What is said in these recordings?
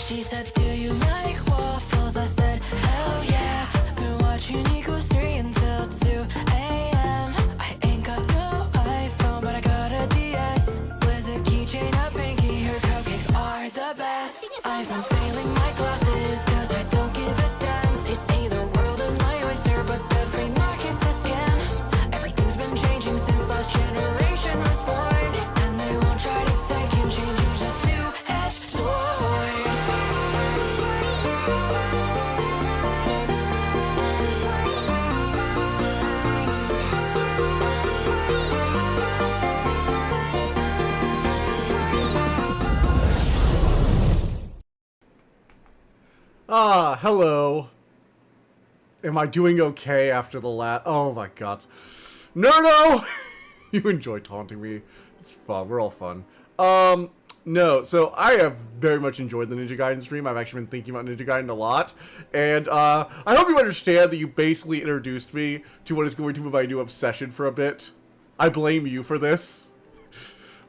She said, do you like waffles? I said, hell yeah. Been watching Equals 3 until 2 a.m. I ain't got no iPhone, but I got a DS. With a keychain, a pinky, her cupcakes are the best. I've been failing my classes, cause I don't give a damn. They say the world is my oyster, but the free market's a scam. Everything's been changing since last generation was born. And they won't try to take and change, use a two-edged sword. Ah, hello. Am I doing okay after the last... Oh my god. No! You enjoy taunting me. It's fun. We're all fun. No. So I have very much enjoyed the Ninja Gaiden stream. I've actually been thinking about Ninja Gaiden a lot. And, I hope you understand that you basically introduced me to what is going to be my new obsession for a bit. I blame you for this.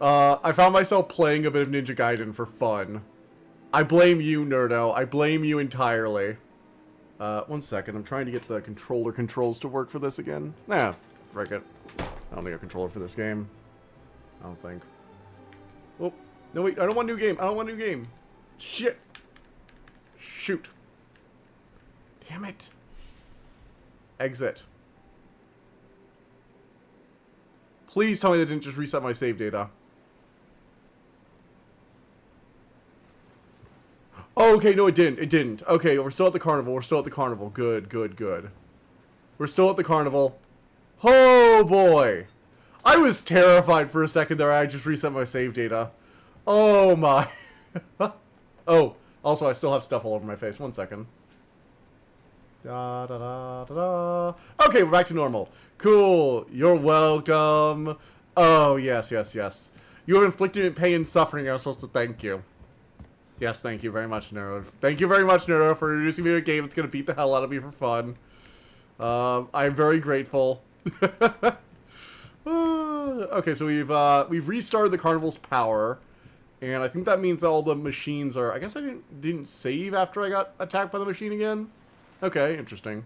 I found myself playing a bit of Ninja Gaiden for fun. I blame you, Nerdo. I blame you entirely. 1 second. I'm trying to get the controller controls to work for this again. Nah, frick it. I don't need a controller for this game. I don't think. Oh, no wait. I don't want a new game. I don't want a new game. Shit. Shoot. Damn it. Exit. Please tell me they didn't just reset my save data. Oh, okay, no, it didn't. It didn't. Okay, we're still at the carnival. We're still at the carnival. Good, good, good. We're still at the carnival. Oh, boy. I was terrified for a second there. I just reset my save data. Oh, my. Oh, also, I still have stuff all over my face. 1 second. Da, da, da, da, da. Okay, we're back to normal. Cool. You're welcome. Oh, yes, yes, yes. You have inflicted me pain and suffering. I'm supposed to thank you. Yes, thank you very much, Nero. Thank you very much, Nero, for introducing me to a game that's going to beat the hell out of me for fun. I'm very grateful. Okay, so we've restarted the Carnival's power, and I think that means that all the machines are... I guess I didn't save after I got attacked by the machine again. Okay, interesting.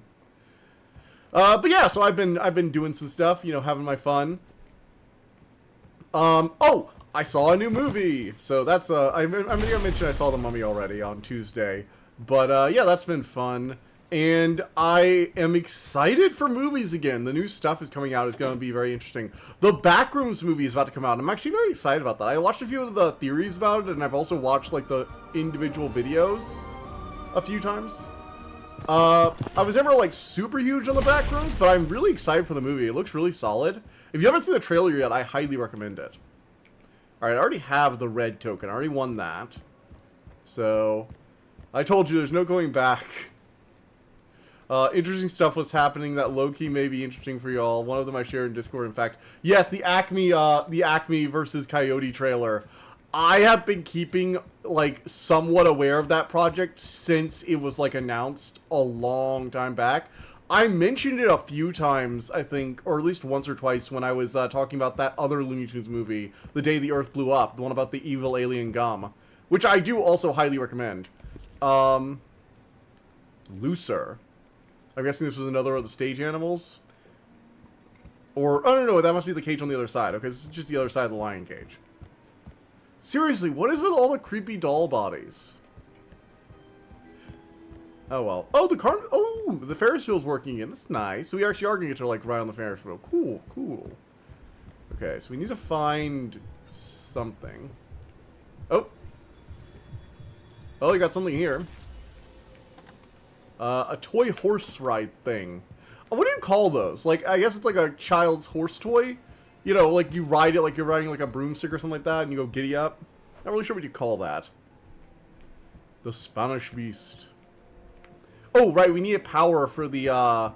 But yeah, so I've been doing some stuff, you know, having my fun. Oh! I saw a new movie, so that's, I think I mentioned I saw The Mummy already on Tuesday, but, yeah, that's been fun, and I am excited for movies again. The new stuff is coming out, it's going to be very interesting. The Backrooms movie is about to come out, and I'm actually very excited about that. I watched a few of the theories about it, and I've also watched, like, the individual videos a few times. I was never, like, super huge on the Backrooms, but I'm really excited for the movie. It looks really solid. If you haven't seen the trailer yet, I highly recommend it. Alright, I already have the red token. I already won that. So, I told you there's no going back. Interesting stuff was happening that low-key may be interesting for y'all. One of them I shared in Discord, in fact. Yes, the Acme versus Coyote trailer. I have been keeping, like, somewhat aware of that project since it was, like, announced a long time back. I mentioned it a few times, I think, or at least once or twice when I was talking about that other Looney Tunes movie, The Day the Earth Blew Up, the one about the evil alien gum, which I do also highly recommend. Looser. I'm guessing this was another of the stage animals? Or, oh no, that must be the cage on the other side. Okay, this is just the other side of the lion cage. Seriously, what is with all the creepy doll bodies? Oh, well. Oh, the Ferris wheel's working again. That's nice. So we actually are going to get to, like, ride on the Ferris wheel. Cool, cool. Okay, so we need to find something. Oh. Oh, you got something here. A toy horse ride thing. What do you call those? Like, I guess it's like a child's horse toy. You know, like you ride it like you're riding like a broomstick or something like that, and you go giddy up. Not really sure what you call that. The Spanish Beast. Oh, right, we need a power for the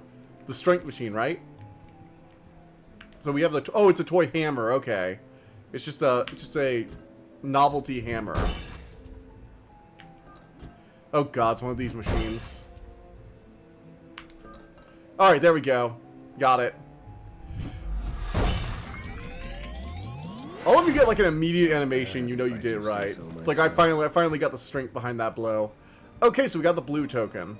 strength machine, right? So we have the... Oh, it's a toy hammer, okay. It's just a novelty hammer. Oh god, it's one of these machines. Alright, there we go. Got it. All of you get like an immediate animation, you know you did it right. It's like I finally got the strength behind that blow. Okay, so we got the blue token.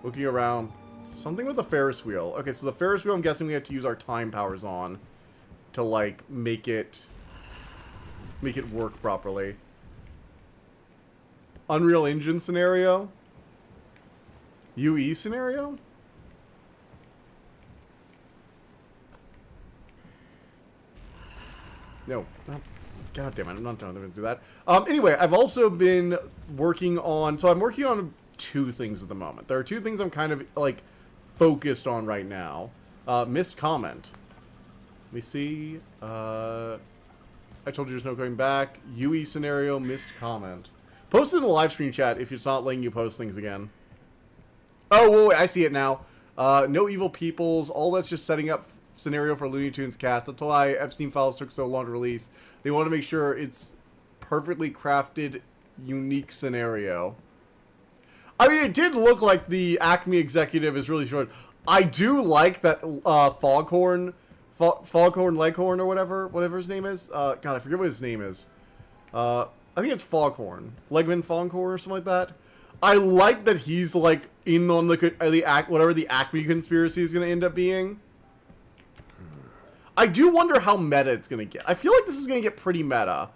Looking around. Something with the Ferris wheel. Okay, so the Ferris wheel, I'm guessing we have to use our time powers on to like make it work properly. Unreal Engine scenario? UE scenario? No. God damn it, I'm not going to do that. Anyway, I've also been working on... So I'm working on two things at the moment. There are two things I'm kind of, like, focused on right now. Missed comment. Let me see. I told you there's no going back. UE scenario, missed comment. Post it in the live stream chat if it's not letting you post things again. Oh, wait, I see it now. No evil peoples. All that's just setting up scenario for Looney Tunes cast. That's why Epstein Files took so long to release. They want to make sure it's perfectly crafted, unique scenario. I mean, it did look like the Acme executive is really short. I do like that Foghorn Leghorn or whatever his name is. God, I forget what his name is. I think it's Foghorn. Legman Foghorn or something like that. I like that he's like in on whatever the Acme conspiracy is going to end up being. I do wonder how meta it's going to get. I feel like this is going to get pretty meta.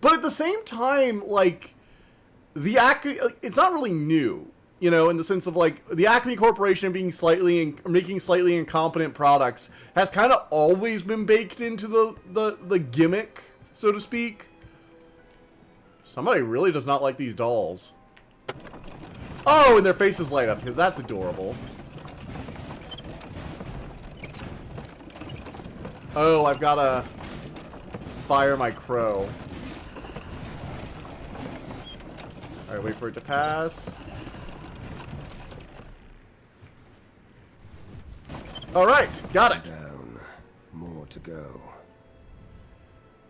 But at the same time, like, the Acme, it's not really new, you know, in the sense of, like, the Acme Corporation being making slightly incompetent products has kind of always been baked into the gimmick, so to speak. Somebody really does not like these dolls. Oh, and their faces light up, because that's adorable. Oh, I've got to fire my crow. Alright, wait for it to pass. Alright, got it. Down. More to go.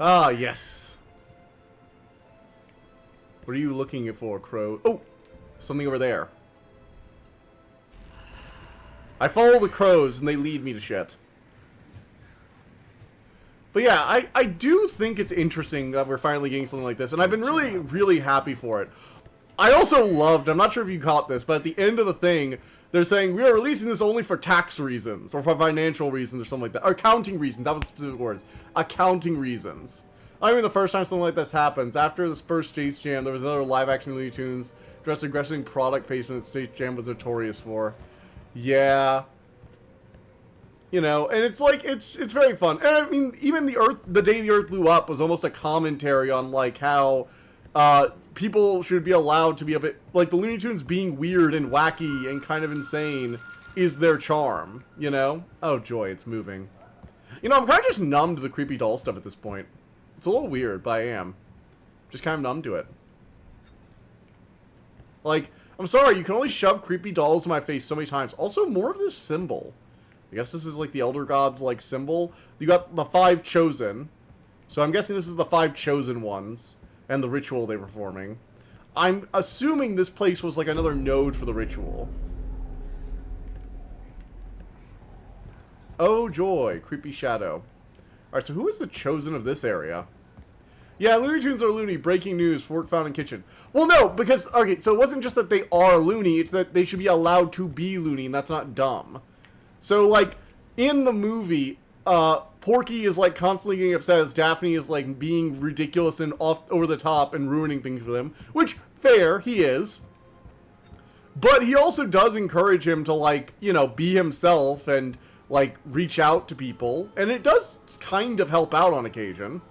Ah, yes. What are you looking for, crow? Oh, something over there. I follow the crows and they lead me to shit. But yeah, I do think it's interesting that we're finally getting something like this, and I've been really, really happy for it. I also loved, I'm not sure if you caught this, but at the end of the thing, they're saying, we are releasing this only for tax reasons, or for financial reasons, or something like that. Or accounting reasons, that was specific words. Accounting reasons. I mean, the first time something like this happens, after the first Space Jam, there was another live-action Looney Tunes dressed aggressing product placement that Space Jam was notorious for. Yeah. You know, and it's like, it's very fun. And I mean, even the day the Earth blew up was almost a commentary on, like, how, people should be allowed to be a bit, like, the Looney Tunes being weird and wacky and kind of insane is their charm, you know? Oh, joy, it's moving. You know, I'm kind of just numb to the creepy doll stuff at this point. It's a little weird, but I am. Just kind of numb to it. Like, I'm sorry, you can only shove creepy dolls in my face so many times. Also, more of this symbol. I guess this is like the Elder Gods, like, symbol. You got the 5 chosen. So I'm guessing this is the 5 chosen ones. And the ritual they were performing. I'm assuming this place was like another node for the ritual. Oh joy, creepy shadow. Alright, so who is the chosen of this area? Yeah, Looney Tunes are loony. Breaking news, fork found in kitchen. Well, no, because, okay, so it wasn't just that they are loony, it's that they should be allowed to be loony, and that's not dumb. So, like, in the movie, Porky is, like, constantly getting upset as Daphne is, like, being ridiculous and over the top and ruining things for them. Which, fair, he is. But he also does encourage him to, like, you know, be himself and, like, reach out to people. And it does kind of help out on occasion.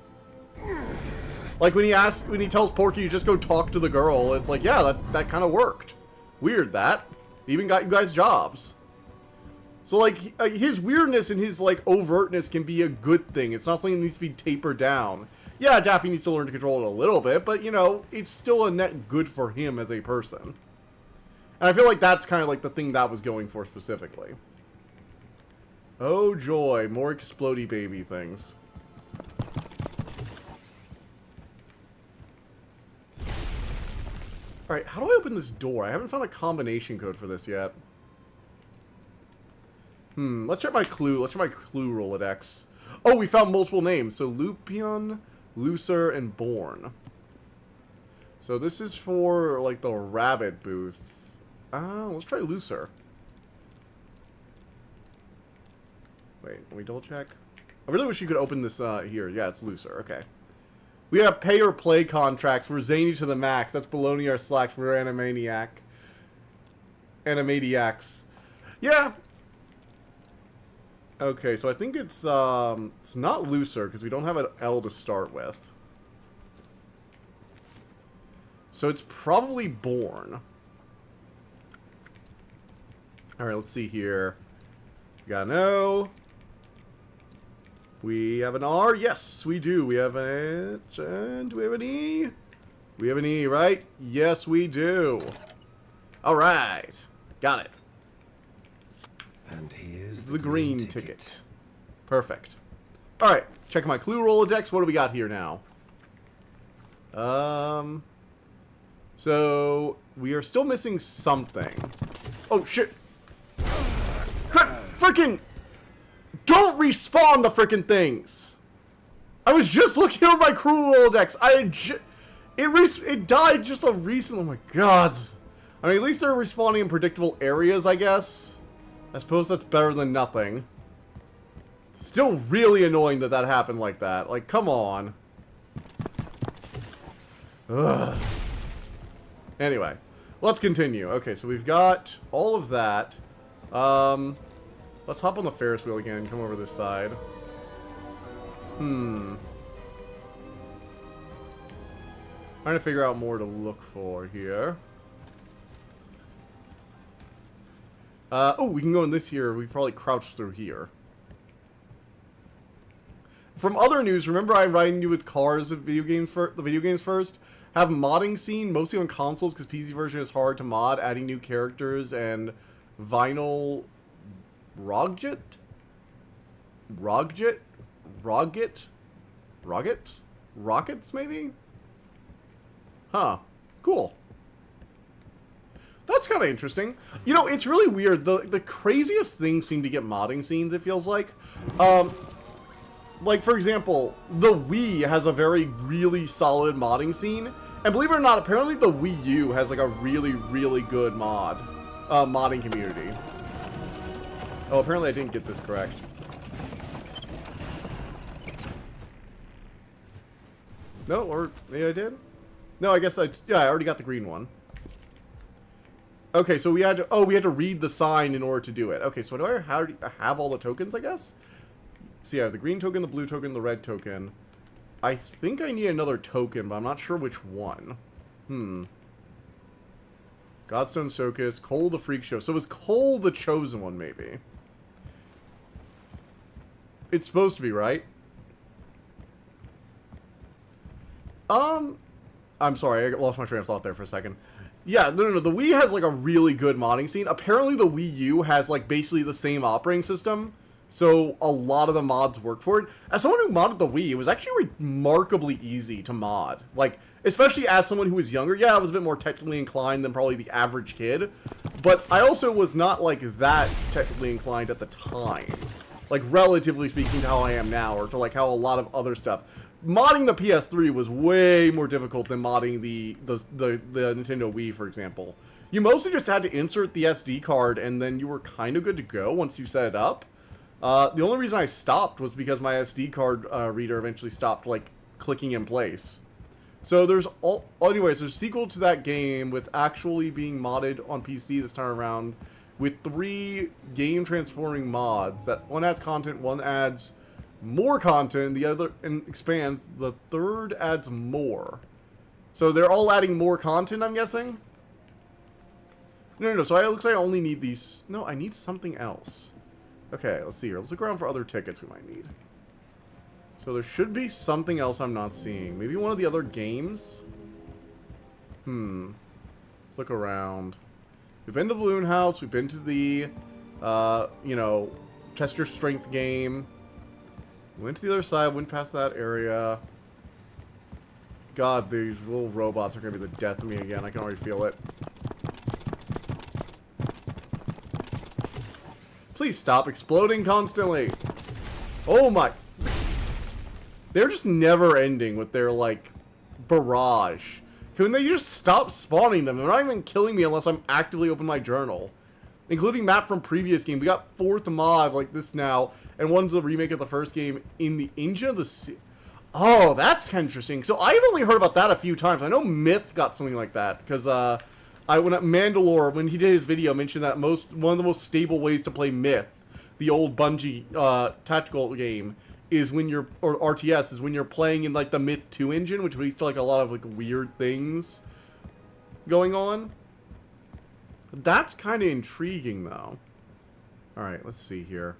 Like, when he tells Porky to just go talk to the girl, it's like, yeah, that kind of worked. Weird, that. It even got you guys jobs. So, like, his weirdness and his, like, overtness can be a good thing. It's not something that needs to be tapered down. Yeah, Daffy needs to learn to control it a little bit, but, you know, it's still a net good for him as a person. And I feel like that's kind of, like, the thing that was going for specifically. Oh, joy. More explodey baby things. Alright, how do I open this door? I haven't found a combination code for this yet. Let's check my clue. Let's check my clue Rolodex. Oh, we found multiple names. So, Lupion, Looser, and Born. So this is for, like, the rabbit booth. Let's try Looser. Wait, let me double check. I really wish you could open this here. Yeah, it's Looser. Okay. We have pay or play contracts. We're zany to the max. That's baloney our slacks. We're Animaniacs. Yeah. Okay, so I think it's not Looser because we don't have an L to start with. So it's probably Born. Alright, let's see here. We got an O. We have an R. Yes, we do. We have an H. And do we have an E? We have an E, right? Yes, we do. Alright. Got it. And here's It's the green ticket. Perfect. Alright, check my clue Rolodex. What do we got here now? So, we are still missing something. Oh, shit. Freaking... Don't respawn the freaking things! I was just looking over my crew Rolodex. It died just a recent... Oh my god. I mean, at least they're respawning in predictable areas, I guess. I suppose that's better than nothing. It's still really annoying that that happened like that. Like, come on. Ugh. Anyway, let's continue. Okay, so we've got all of that. Let's hop on the Ferris wheel again. Come over this side. Trying to figure out more to look for here. Oh, we can go in this here. We probably crouch through here. From other news, remember I riding you with cars at the video games first? Have modding scene, mostly on consoles because PC version is hard to mod, adding new characters and vinyl Roggit? Rockets, maybe? Huh. Cool. That's kind of interesting. You know, it's really weird. The craziest things seem to get modding scenes, it feels like. Like, for example, the Wii has a really solid modding scene. And believe it or not, apparently the Wii U has, like, a really good modding community. Oh, apparently I didn't get this correct. No, or maybe I did? No, I guess I already got the green one. Okay, so we had to read the sign in order to do it. Okay, so do I have all the tokens, I guess? So yeah, I have the green token, the blue token, the red token. I think I need another token, but I'm not sure which one. Godstone Socus, Cole the Freak Show. So is Cole the chosen one, maybe? It's supposed to be, right? I'm sorry, I lost my train of thought there for a second. Yeah, no, the Wii has, like, a really good modding scene. Apparently the Wii U has, like, basically the same operating system. So a lot of the mods work for it. As someone who modded the Wii, it was actually remarkably easy to mod. Like, especially as someone who was younger. Yeah, I was a bit more technically inclined than probably the average kid. But I also was not, like, that technically inclined at the time. Like, relatively speaking to how I am now, or to, like, how a lot of other stuff. Modding the PS3 was way more difficult than modding the Nintendo Wii, for example. You mostly just had to insert the SD card, and then you were kind of good to go once you set it up. The only reason I stopped was because my SD card reader eventually stopped, like, clicking in place. So there's anyways, there's a sequel to that game with actually being modded on PC this time around with 3 game transforming mods. That one adds content, one adds more content, the other expands, the third adds more. So they're all adding more content, I'm guessing? No, so it looks like I only need these. No, I need something else. Okay, let's see here. Let's look around for other tickets we might need. So there should be something else I'm not seeing. Maybe one of the other games? Let's look around. We've been to Balloon House. We've been to the, you know, Test Your Strength game. We went to the other side. Went past that area. God, these little robots are going to be the death of me again. I can already feel it. Please stop exploding constantly. Oh my. They're just never ending with their, like, barrage. Can they just stop spawning them? They're not even killing me unless I'm actively open my journal. Including map from previous game. We got 4th mod like this now, and one's a remake of the first game in the engine of the... Oh, that's kind of interesting. So I've only heard about that a few times. I know Myth got something like that, because when Mandalore, when he did his video, mentioned that one of the most stable ways to play Myth, the old Bungie tactical game, is when you're, or RTS, is when you're playing in like the Myth 2 engine, which leads to like a lot of like weird things going on. That's kind of intriguing though. Alright, let's see here.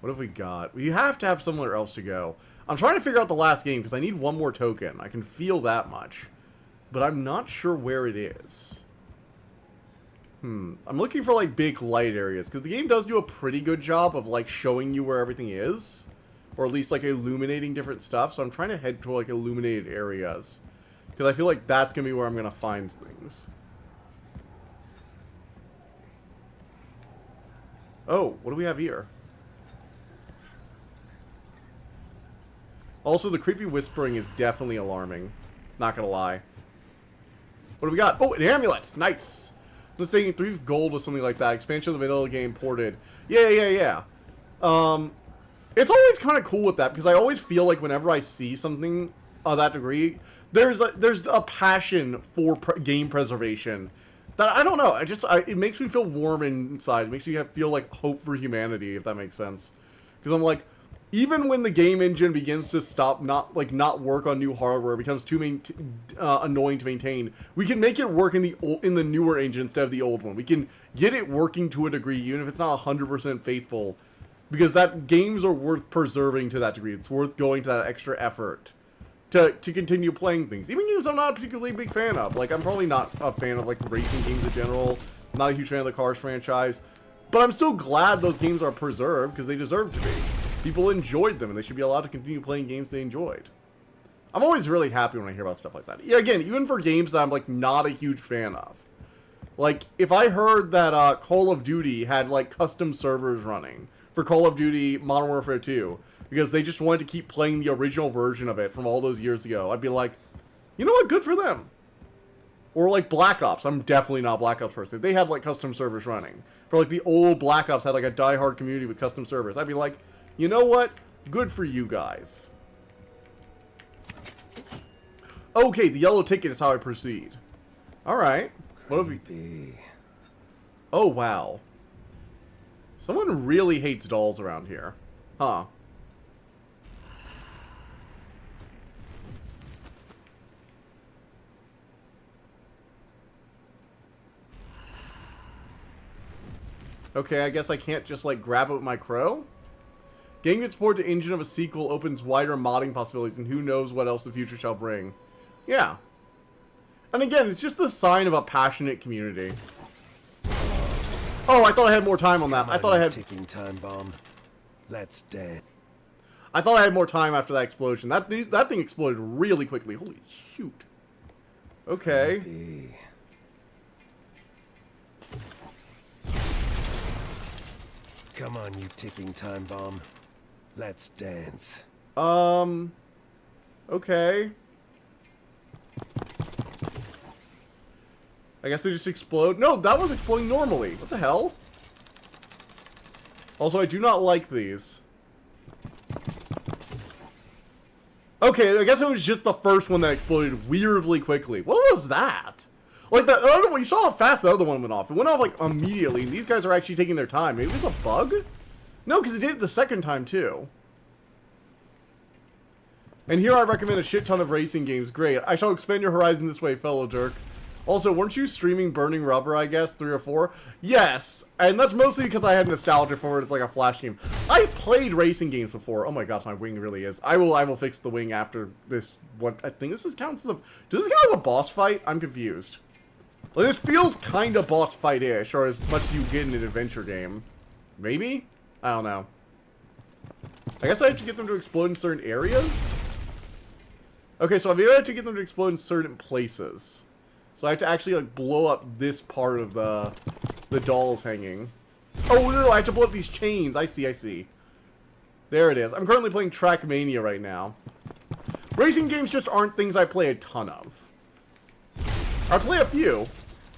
What have we got? We have to have somewhere else to go. I'm trying to figure out the last game because I need one more token. I can feel that much. But I'm not sure where it is. I'm looking for like big light areas because the game does do a pretty good job of like showing you where everything is. Or at least like illuminating different stuff. So I'm trying to head to like illuminated areas. Because I feel like that's going to be where I'm going to find things. Oh, what do we have here? Also, the creepy whispering is definitely alarming. Not gonna lie. What do we got? Oh, an amulet! Nice! Let's say 3 gold with something like that. Expansion of the middle of the game ported. Yeah. It's always kind of cool with that, because I always feel like whenever I see something of that degree, there's a passion for game preservation. That, I don't know, it makes me feel warm inside. It makes me feel like hope for humanity, if that makes sense. Because I'm like, even when the game engine begins to stop, not work on new hardware, becomes too annoying to maintain, we can make it work in the newer engine instead of the old one. We can get it working to a degree, even if it's not 100% faithful, because that games are worth preserving to that degree. It's worth going to that extra effort to continue playing things. Even games I'm not a particularly big fan of. Like, I'm probably not a fan of like racing games in general. I'm not a huge fan of the Cars franchise, but I'm still glad those games are preserved because they deserve to be. People enjoyed them, and they should be allowed to continue playing games they enjoyed. I'm always really happy when I hear about stuff like that. Yeah, again, even for games that I'm, like, not a huge fan of. Like, if I heard that Call of Duty had, like, custom servers running for Call of Duty Modern Warfare 2, because they just wanted to keep playing the original version of it from all those years ago, I'd be like, you know what, good for them. Or, like, Black Ops. I'm definitely not a Black Ops person. If they had, like, custom servers running. For, like, the old Black Ops had, like, a diehard community with custom servers. I'd be like, you know what? Good for you guys. Okay, the yellow ticket is how I proceed. Alright. What have we... Oh, wow. Someone really hates dolls around here. Huh. Okay, I guess I can't just, like, grab it with my crow? Game gets ported to engine of a sequel opens wider modding possibilities, and who knows what else the future shall bring. Yeah. And again, it's just the sign of a passionate community. Oh, I thought I had more time on that. I thought I had... Ticking time bomb. Let's dance. I thought I had more time after that explosion. That thing exploded really quickly. Holy shoot. Okay. Maybe. Come on, you ticking time bomb. Let's dance. Okay. I guess they just explode. No, that was exploding normally. What the hell? Also, I do not like these. Okay, I guess it was just the first one that exploded weirdly quickly. What was that? Like, the other one, you saw how fast the other one went off. It went off, like, immediately, and these guys are actually taking their time. Maybe it was a bug? No, because it did it the second time, too. And here I recommend a shit ton of racing games. Great. I shall expand your horizon this way, fellow jerk. Also, weren't you streaming Burning Rubber, I guess, 3 or 4? Yes, and that's mostly because I had nostalgia for it. It's like a Flash game. I played racing games before. Oh my gosh, my wing really is. I will fix the wing after this. What I think this counts as a... Does this count as a boss fight? I'm confused. Like, this feels kind of boss fight-ish, or as much as you get in an adventure game. Maybe? I don't know. I guess I have to get them to explode in certain areas? Okay, so I've had to get them to explode in certain places. So I have to actually, like, blow up this part of the dolls hanging. Oh, no, I have to blow up these chains. I see. There it is. I'm currently playing Trackmania right now. Racing games just aren't things I play a ton of. I play a few,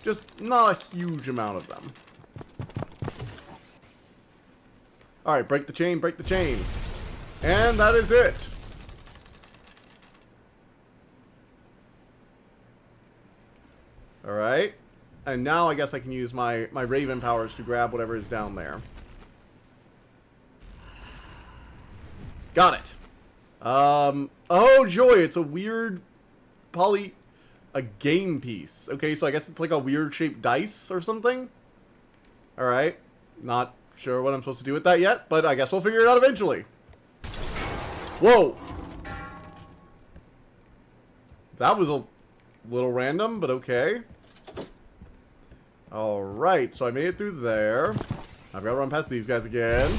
just not a huge amount of them. Alright, break the chain, break the chain. And that is it. Alright. And now I guess I can use my Raven powers to grab whatever is down there. Got it. Oh joy, it's a weird a game piece. Okay, so I guess it's like a weird shaped dice or something. Alright. Not sure what I'm supposed to do with that yet, but I guess we'll figure it out eventually. Whoa! That was a little random, but okay. Alright, so I made it through there. I've got to run past these guys again.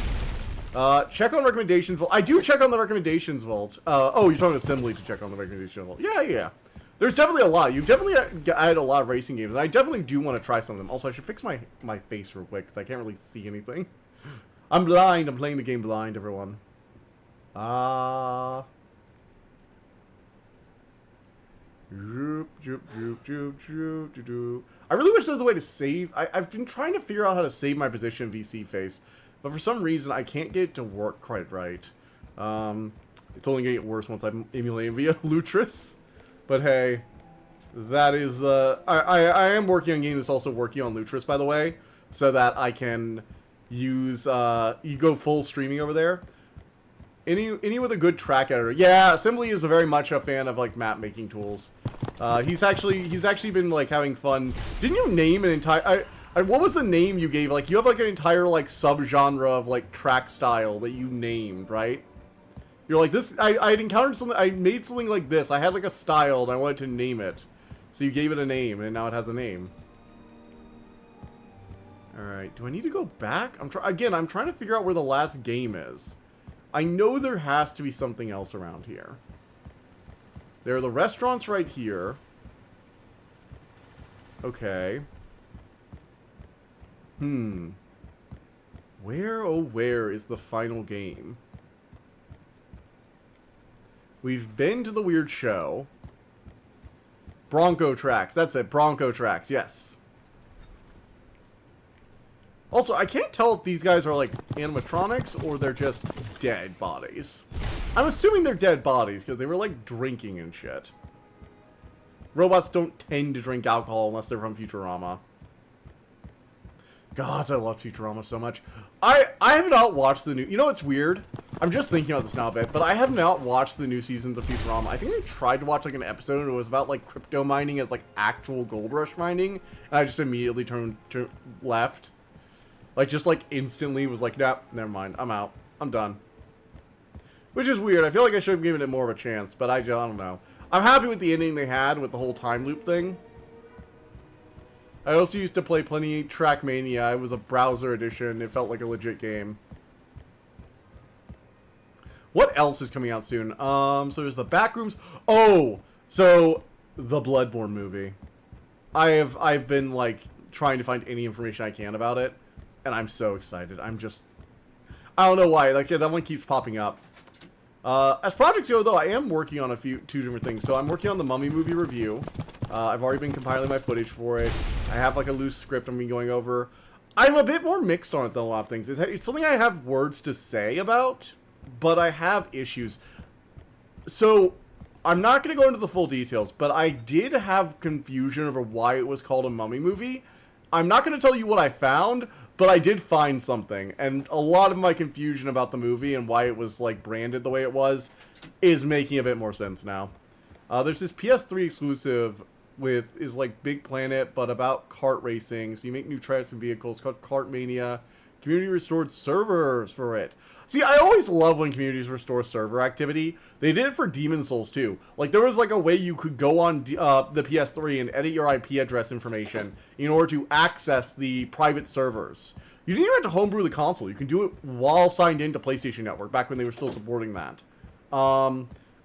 Check on recommendations vault. I do check on the recommendations vault. Oh, you're talking assembly to check on the recommendations vault. Yeah. There's definitely a lot. You've definitely added a lot of racing games. And I definitely do want to try some of them. Also, I should fix my face real quick because I can't really see anything. I'm blind. I'm playing the game blind, everyone. I really wish there was a way to save. I've been trying to figure out how to save my position in VC face, but for some reason I can't get it to work quite right. It's only going to get worse once I'm emulating via Lutris. But hey, that is I am working on getting this also working on Lutris, by the way, so that I can use you go full streaming over there. Any with a good track editor. Yeah, Assembly is very much a fan of like map making tools. He's actually been like having fun. Didn't you name an entire what was the name you gave? Like you have like an entire like subgenre of like track style that you named, right? You're like this I'd encountered something, I made something like this. I had like a style and I wanted to name it. So you gave it a name and now it has a name. Alright, do I need to go back? I'm trying to figure out where the last game is. I know there has to be something else around here. There are the restaurants right here. Okay. Where, oh where is the final game? We've been to the weird show. Bronco tracks. That's it. Bronco tracks. Yes. Also, I can't tell if these guys are like animatronics or they're just dead bodies. I'm assuming they're dead bodies because they were like drinking and shit. Robots don't tend to drink alcohol unless they're from Futurama. God, I love Futurama so much. I have not watched the new... You know what's weird? I'm just thinking about this now a bit, but I have not watched the new seasons of Futurama. I think I tried to watch like an episode and it was about like crypto mining as like actual gold rush mining, and I just immediately turned left. Like, just, like, instantly was like, nah, never mind. I'm out. I'm done. Which is weird. I feel like I should have given it more of a chance, but I don't know. I'm happy with the ending they had with the whole time loop thing. I also used to play plenty Trackmania. It was a browser edition. It felt like a legit game. What else is coming out soon? So there's the Backrooms. Oh! So, the Bloodborne movie. I've been, like, trying to find any information I can about it. And I'm so excited. I don't know why. Like, that one keeps popping up. As projects go, though, I am working on two different things. So I'm working on the Mummy movie review. I've already been compiling my footage for it. I have, like, a loose script I'm going over. I'm a bit more mixed on it than a lot of things. It's something I have words to say about, but I have issues. So, I'm not going to go into the full details, but I did have confusion over why it was called a Mummy movie. I'm not going to tell you what I found, but I did find something, and a lot of my confusion about the movie and why it was, like, branded the way it was is making a bit more sense now. There's this PS3 exclusive is like Big Planet, but about kart racing, so you make new tracks and vehicles called Kart Mania. Community restored servers for it. See, I always love when communities restore server activity. They did it for Demon's Souls too. Like, there was like a way you could go on the PS3 and edit your IP address information in order to access the private servers. You didn't even have to homebrew the console. You can do it while signed into PlayStation Network, back when they were still supporting that.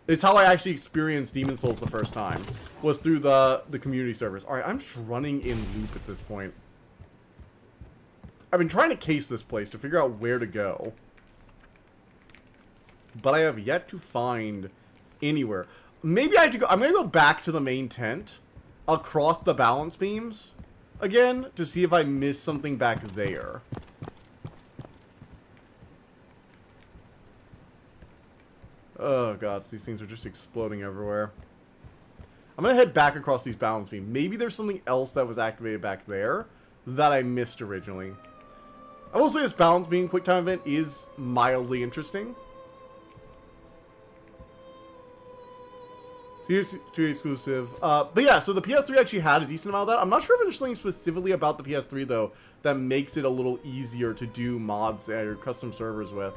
It's how I actually experienced Demon's Souls the first time, was through the community servers. Alright, I'm just running in loop at this point. I've been trying to case this place to figure out where to go. But I have yet to find anywhere. Maybe I have to go... I'm going to go back to the main tent across the balance beams again to see if I missed something back there. Oh, God. These things are just exploding everywhere. I'm going to head back across these balance beams. Maybe there's something else that was activated back there that I missed originally. I will say this balance beam quick time event is mildly interesting. Too exclusive. But yeah, so the PS3 actually had a decent amount of that. I'm not sure if there's something specifically about the PS3, though, that makes it a little easier to do mods or custom servers with.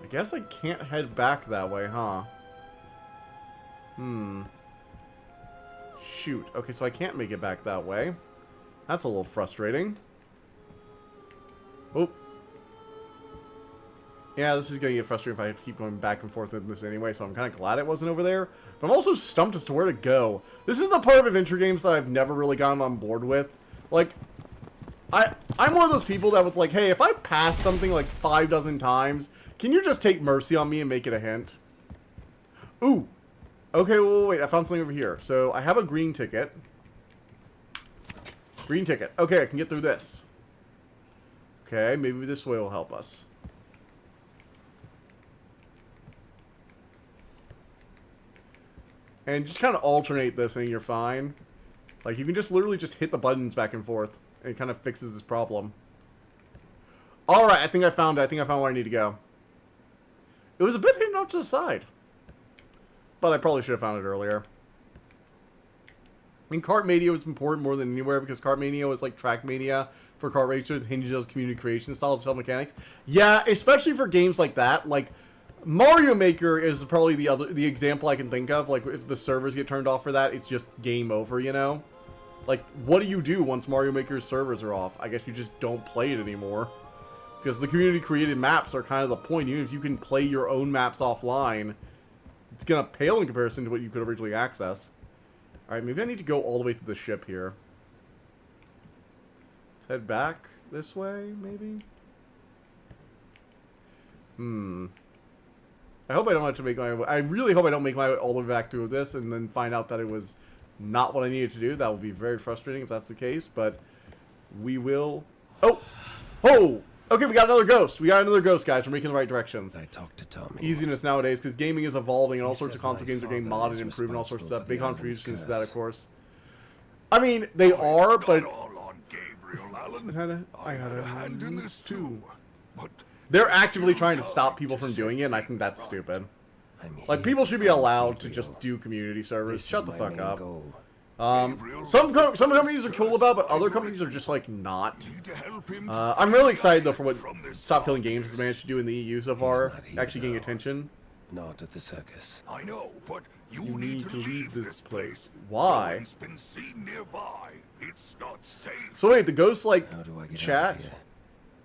I guess I can't head back that way, huh? Shoot. Okay, so I can't make it back that way. That's a little frustrating. Oh. Yeah, this is going to get frustrating if I have to keep going back and forth in this anyway, so I'm kind of glad it wasn't over there. But I'm also stumped as to where to go. This is the part of adventure games that I've never really gotten on board with. Like, I'm one of those people that was like, hey, if I pass something like 5 dozen times, can you just take mercy on me and make it a hint? Ooh. Okay, wait, I found something over here. So, I have a green ticket. Green ticket. Okay, I can get through this. Okay, maybe this way will help us. And just kind of alternate this and you're fine. Like, you can just literally just hit the buttons back and forth. And it kind of fixes this problem. Alright, I think I found it. I think I found where I need to go. It was a bit hidden off to the side. But I probably should have found it earlier. I mean, Kart Mania was important more than anywhere because Kart Mania was like Track Mania for kart racers, hinges on community creation styles, cell mechanics. Yeah, especially for games like that. Like, Mario Maker is probably the example I can think of. Like, if the servers get turned off for that, it's just game over, you know? Like, what do you do once Mario Maker's servers are off? I guess you just don't play it anymore. Because the community-created maps are kind of the point. Even if you can play your own maps offline, it's going to pale in comparison to what you could originally access. Alright, maybe I need to go all the way to the ship here. Let's head back this way, maybe? I hope I don't have to make my way. I really hope I don't make my way all the way back to this and then find out that it was not what I needed to do. That would be very frustrating if that's the case, but we will... Oh! Oh! Okay, we got another ghost. We got another ghost, guys. We're making the right directions. I talked to Tommy. Easiness nowadays, because gaming is evolving and all sorts of console games are getting modded and improved and all sorts of stuff. Big contributions to that, of course. I mean, they are, but... all on Gabriel Allen. I had a hand in this too. But they're actively trying to stop people from doing it, and I think that's stupid. Like, people should be allowed to just do community servers. Shut the fuck up. Some companies are cool about, but other companies are just, like, not. I'm really excited, though, for what Stop Killing Games has managed to do in the EU so far. Actually getting attention. Not at the circus. I know, but you need to leave this place. Why? No one's been seen nearby. It's not safe. So wait, the ghosts, like, How do I get out of chat? here?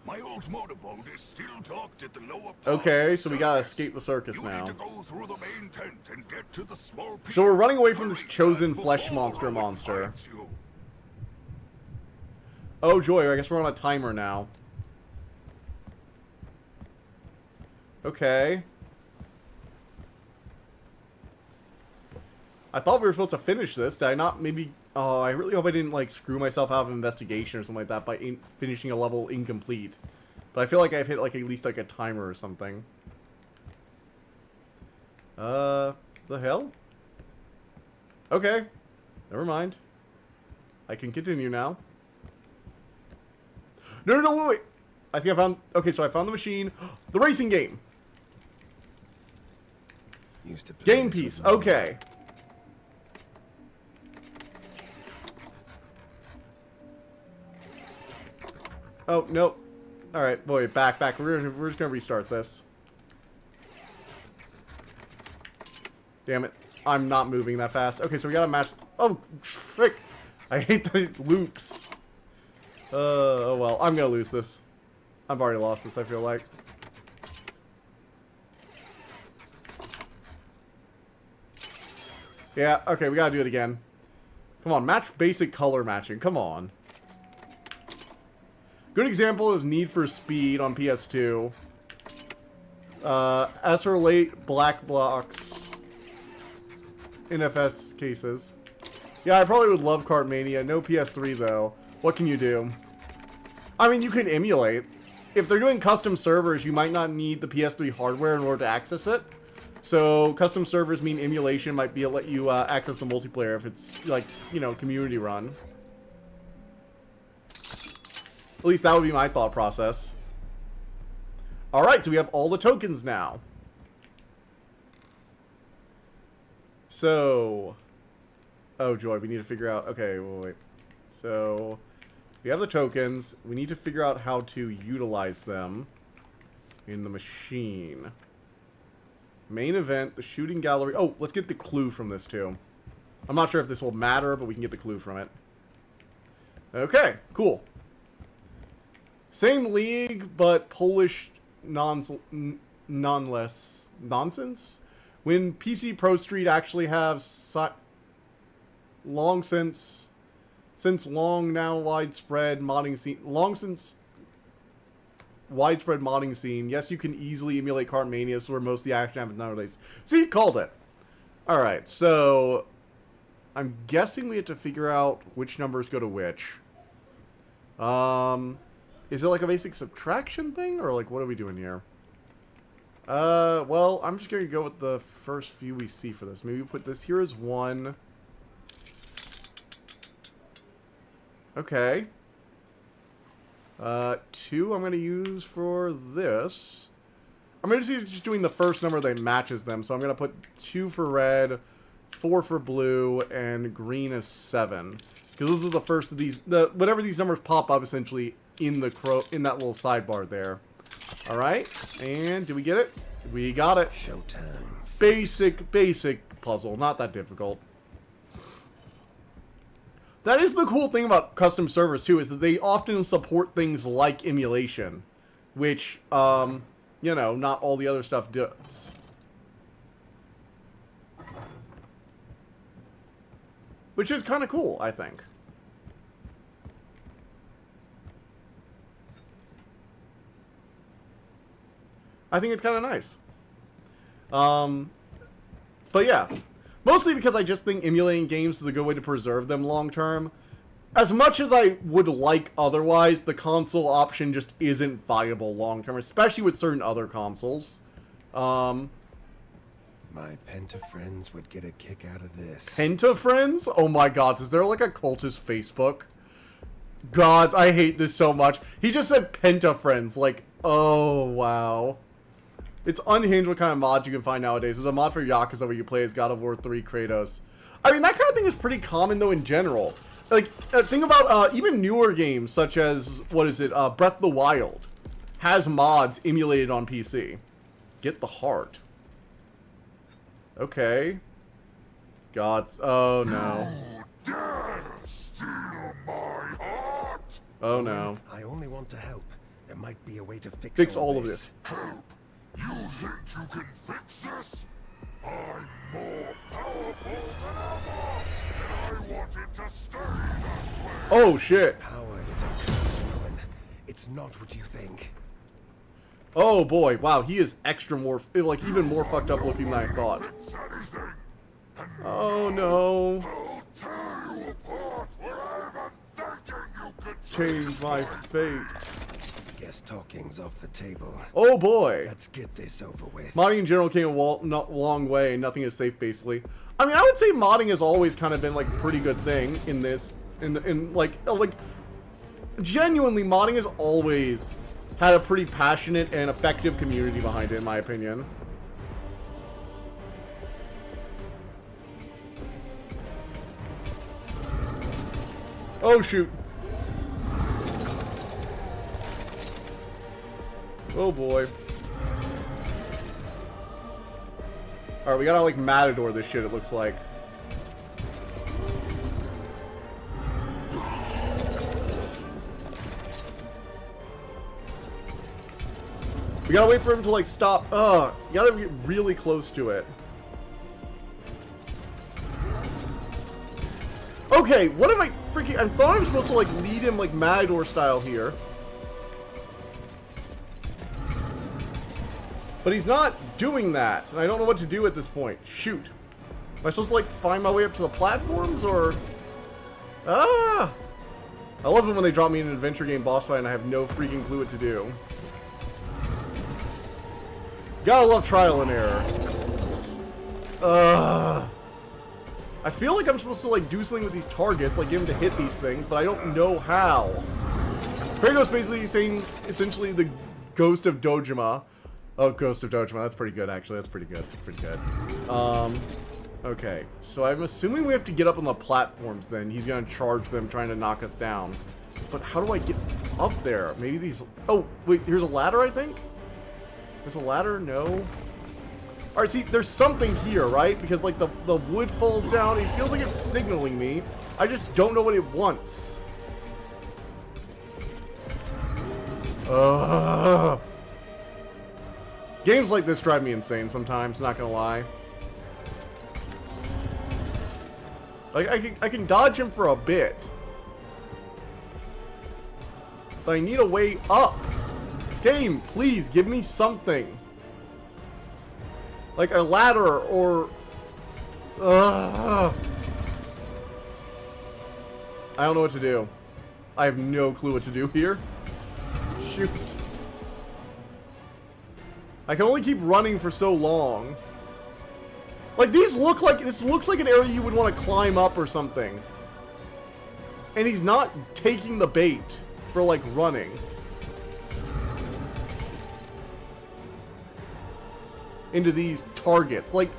My old motorboat is still docked at the lower part Okay, of so the we gotta circus. escape the circus You now. need to go through the main tent and get to the small pier. So we're running away from this Hurry, chosen Dad, flesh before monster Owen finds you. Oh, joy, I guess we're on a timer now. Okay. I thought we were supposed to finish this. Did I not maybe... Oh, I really hope I didn't, like, screw myself out of an investigation or something like that by finishing a level incomplete. But I feel like I've hit, like, at least, like, a timer or something. The hell? Okay. Never mind. I can continue now. No, wait. I think I found... Okay, so I found the machine. The racing game. Used to play Game this with piece. my mom. Okay. Oh, nope. Alright, boy, back. We're just gonna restart this. Damn it. I'm not moving that fast. Okay, so we gotta match... Oh, frick. I hate that it loops. Oh well, I'm gonna lose this. I've already lost this, I feel like. Yeah, okay, we gotta do it again. Come on, match basic color matching. Come on. Good example is Need for Speed on PS2. As for late black blocks... NFS cases. Yeah, I probably would love Cartmania. No PS3 though. What can you do? I mean, you can emulate. If they're doing custom servers, you might not need the PS3 hardware in order to access it. So custom servers mean emulation might be let you access the multiplayer if it's like, you know, community run. At least that would be my thought process. Alright, so we have all the tokens now. So... oh, joy, we need to figure out... okay, wait. So, we have the tokens. We need to figure out how to utilize them in the machine. Main event, the shooting gallery... oh, let's get the clue from this, too. I'm not sure if this will matter, but we can get the clue from it. Okay, cool. Same league, but Polish nonetheless nonsense. When PC Pro Street actually have long since now widespread modding scene. Yes, you can easily emulate Cartmania, so where most of the action happens nowadays. See, called it. All right, so I'm guessing we have to figure out which numbers go to which. Is it like a basic subtraction thing, or like what are we doing here? Well, I'm just gonna go with the first few we see for this. Maybe put this here as 1. Okay. 2 I'm gonna use for this. I'm gonna just doing the first number that matches them, so I'm gonna put 2 for red, 4 for blue, and green is 7. Because those are the first of these, whatever these numbers pop up essentially in that little sidebar there. All right, and did we get it? We got it. Showtime. Basic puzzle, not that difficult. That is the cool thing about custom servers too, is that they often support things like emulation, which you know, not all the other stuff does. Which is kind of cool, I think. I think it's kind of nice. But yeah. Mostly because I just think emulating games is a good way to preserve them long term. As much as I would like otherwise, the console option just isn't viable long term, especially with certain other consoles. My Penta friends would get a kick out of this. Penta friends? Oh my god, is there like a cultist Facebook? God, I hate this so much. He just said Penta friends, like, oh wow. It's unhinged what kind of mods you can find nowadays. There's a mod for Yakuza where you play as God of War 3 Kratos. I mean, that kind of thing is pretty common, though, in general. Like, think about even newer games, such as, what is it, Breath of the Wild, has mods emulated on PC. Get the heart. Okay. Gods. Oh, no. You dare steal my heart? Oh, no. I only want to help. There might be a way to Fix all of this. Help? You think you can fix this? I'm more powerful than ever, and I want it to stay that way. Oh, shit. Power is a curse, Rowan. It's not what you think. Oh, boy. Wow, he is extra more, like, even more fucked up looking than I thought. Fix anything, and Oh, no. I'll tear you apart without even thinking you could Change my fate. Guess talking's off the table. Oh, boy. Let's get this over with. Modding in general came a long way, and nothing is safe, basically. I mean, I would say modding has always kind of been, like, a pretty good thing in this. Like, genuinely, modding has always had a pretty passionate and effective community behind it, in my opinion. Oh, shoot. Oh boy. Alright, we gotta like Matador this shit, it looks like. We gotta wait for him to like stop. You gotta get really close to it. Okay, what am I freaking... I thought I was supposed to like lead him like Matador style here. But he's not doing that, and I don't know what to do at this point. Shoot. Am I supposed to, like, find my way up to the platforms, or... Ah! I love it when they drop me in an adventure game boss fight and I have no freaking clue what to do. Gotta love trial and error. I feel like I'm supposed to, like, do something with these targets, like, get them to hit these things, but I don't know how. Kratos basically saying, essentially, the Ghost of Dojima. Oh, Ghost of Dojima. That's pretty good, actually. That's pretty good. Pretty good. Okay. So I'm assuming we have to get up on the platforms, then. He's gonna charge them, trying to knock us down. But how do I get up there? Maybe these... Oh, wait. Here's a ladder, I think? There's a ladder? No. Alright, see, there's something here, right? Because, like, the wood falls down. It feels like it's signaling me. I just don't know what it wants. Games like this drive me insane sometimes, not gonna lie. Like, I can dodge him for a bit. But I need a way up. Game, please, give me something. Like a ladder, or... I don't know what to do. I have no clue what to do here. Shoot. I can only keep running for so long. Like, these look like... This looks like an area you would want to climb up or something. And he's not taking the bait for, like, running. Into these targets. Like...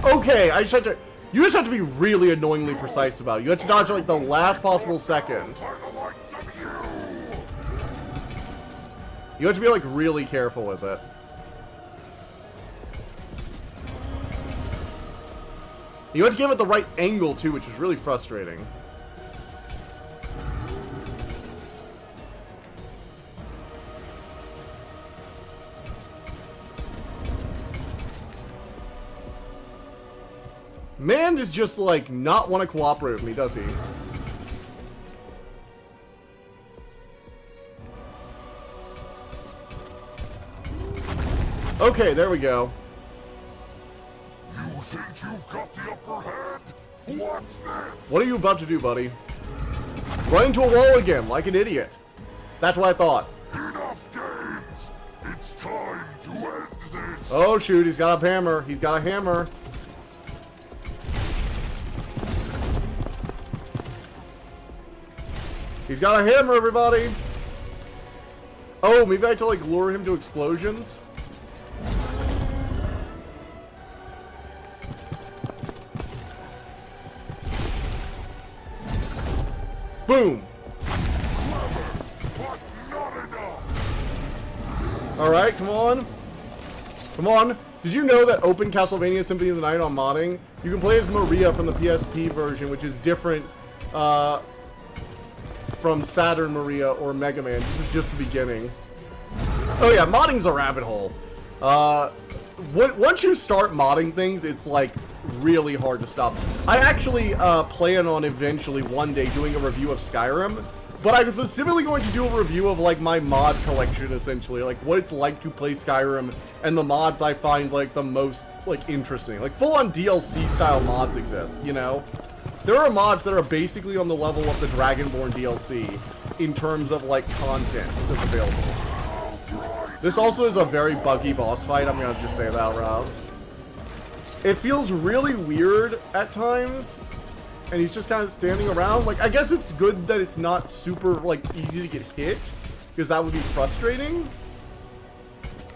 Okay, I just have to... You just have to be really annoyingly precise about it. You have to dodge at, like, the last possible second. You have to be, like, really careful with it. You have to give it the right angle, too, which is really frustrating. Man is just, like, not want to cooperate with me, does he? Okay, there we go. You think you've got the upper hand? Watch this! What are you about to do, buddy? Run into a wall again, like an idiot. That's what I thought. Enough games! It's time to end this! Oh, shoot, he's got a hammer. He's got a hammer. He's got a hammer, everybody! Oh, maybe I have to, like, lure him to explosions? Boom! Alright, come on. Come on. Did you know that Open Castlevania Symphony of the Night on modding? You can play as Maria from the PSP version, which is different from Saturn Maria or Mega Man. This is just the beginning. Oh yeah, modding's a rabbit hole. Once you start modding things, it's like really hard to stop. I actually plan on eventually one day doing a review of Skyrim, but I'm specifically going to do a review of like my mod collection, essentially, like what it's like to play Skyrim and the mods I find like the most like interesting. Like full-on DLC style mods exist, you know? There are mods that are basically on the level of the Dragonborn DLC in terms of like content that's available. This also is a very buggy boss fight, I'm gonna just say that out loud. It feels really weird at times, and he's just kind of standing around. Like, I guess it's good that it's not super, like, easy to get hit, because that would be frustrating.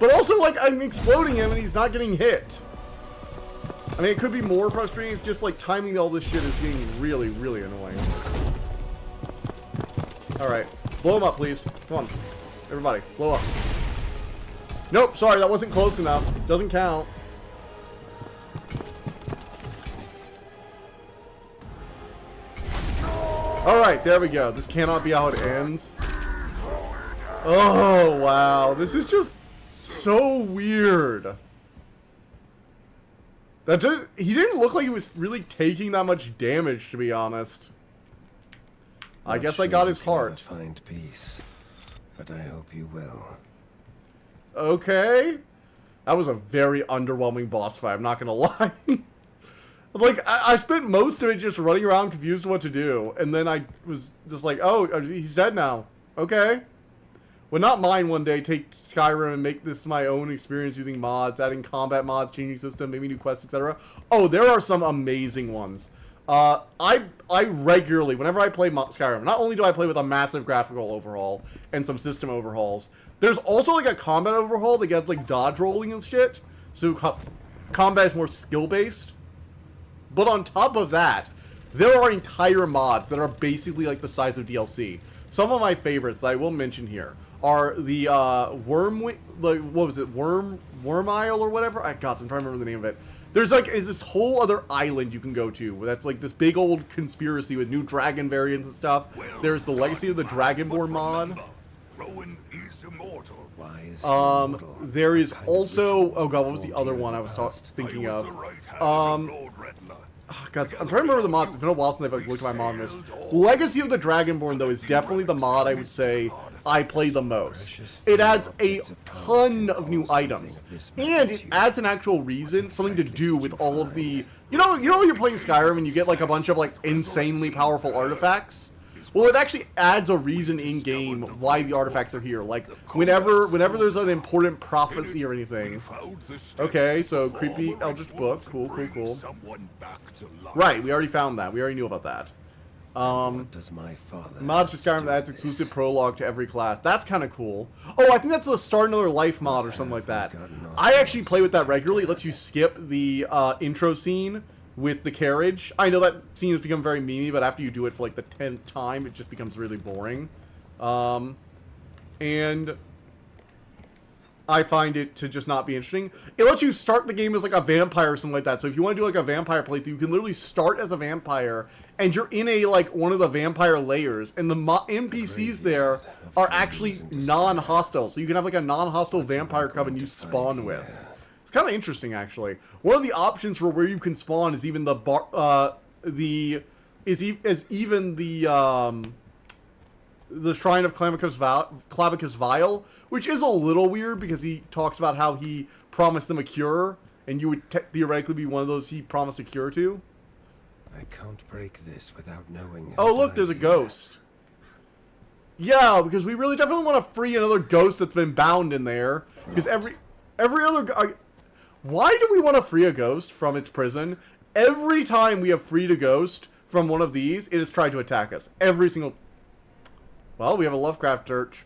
But also, like, I'm exploding him and he's not getting hit. I mean, it could be more frustrating if just, like, timing all this shit is getting really, really annoying. Alright. Blow him up, please. Come on. Everybody, blow up. Nope, sorry, that wasn't close enough. Doesn't count. Alright, there we go. This cannot be how it ends. Oh, wow. This is just so weird. He didn't look like he was really taking that much damage, to be honest. I guess I got his heart. Find peace, but I hope you will. Okay. That was a very underwhelming boss fight, I'm not gonna lie. Like, I spent most of it just running around confused what to do, and then I was just like, oh, he's dead now. Okay. Would not mind one day take Skyrim and make this my own experience using mods, adding combat mods, changing system, maybe new quests, etc. Oh, there are some amazing ones. I regularly, whenever I play Skyrim, not only do I play with a massive graphical overhaul and some system overhauls, there's also like a combat overhaul that gets like dodge rolling and shit, so combat is more skill-based. But on top of that, there are entire mods that are basically like the size of DLC. Some of my favorites that I will mention here are the Worm Isle or whatever? I'm trying to remember the name of it. There's like this whole other island you can go to that's like this big old conspiracy with new dragon variants and stuff. There's the Legacy of the Dragonborn mod. Rowan is immortal. Why is There is also, oh god, what was the other one I was thinking of? Oh, God, I'm trying to remember the mods. It's been a while since I've like, looked at my mod list. Legacy of the Dragonborn, though, is definitely the mod I would say I play the most. It adds a ton of new items, and it adds an actual reason, something to do with all of the... You know when you're playing Skyrim and you get like a bunch of like insanely powerful artifacts? Well, it actually adds a reason in-game why the artifacts are here. Like, whenever there's an important prophecy or anything. Okay, so creepy Eldritch Book. Cool. Right, we already found that. We already knew about that. What does my father Mods to Skyrim that adds exclusive prologue to every class. That's kind of cool. Oh, I think that's the Start Another Life mod or something like that. I actually play with that regularly. It lets you skip the intro scene with the carriage. I know that scene has become very memey, but after you do it for like the 10th time, it just becomes really boring. And I find it to just not be interesting. It lets you start the game as like a vampire or something like that. So if you want to do like a vampire playthrough, you can literally start as a vampire, and you're in a like one of the vampire layers, and the NPCs there are actually non-hostile. So you can have like a non-hostile vampire coven you spawn with. It's kind of interesting, actually. One of the options for where you can spawn is even the Shrine of Clavicus Vile, which is a little weird because he talks about how he promised them a cure, and you would theoretically be one of those he promised a cure to. I can't break this without knowing. Oh, look, there's a ghost. Yeah, because we really definitely want to free another ghost that's been bound in there. Because every other... Why do we want to free a ghost from its prison? Every time we have freed a ghost from one of these, it has tried to attack us. Every single... Well, we have a Lovecraft church.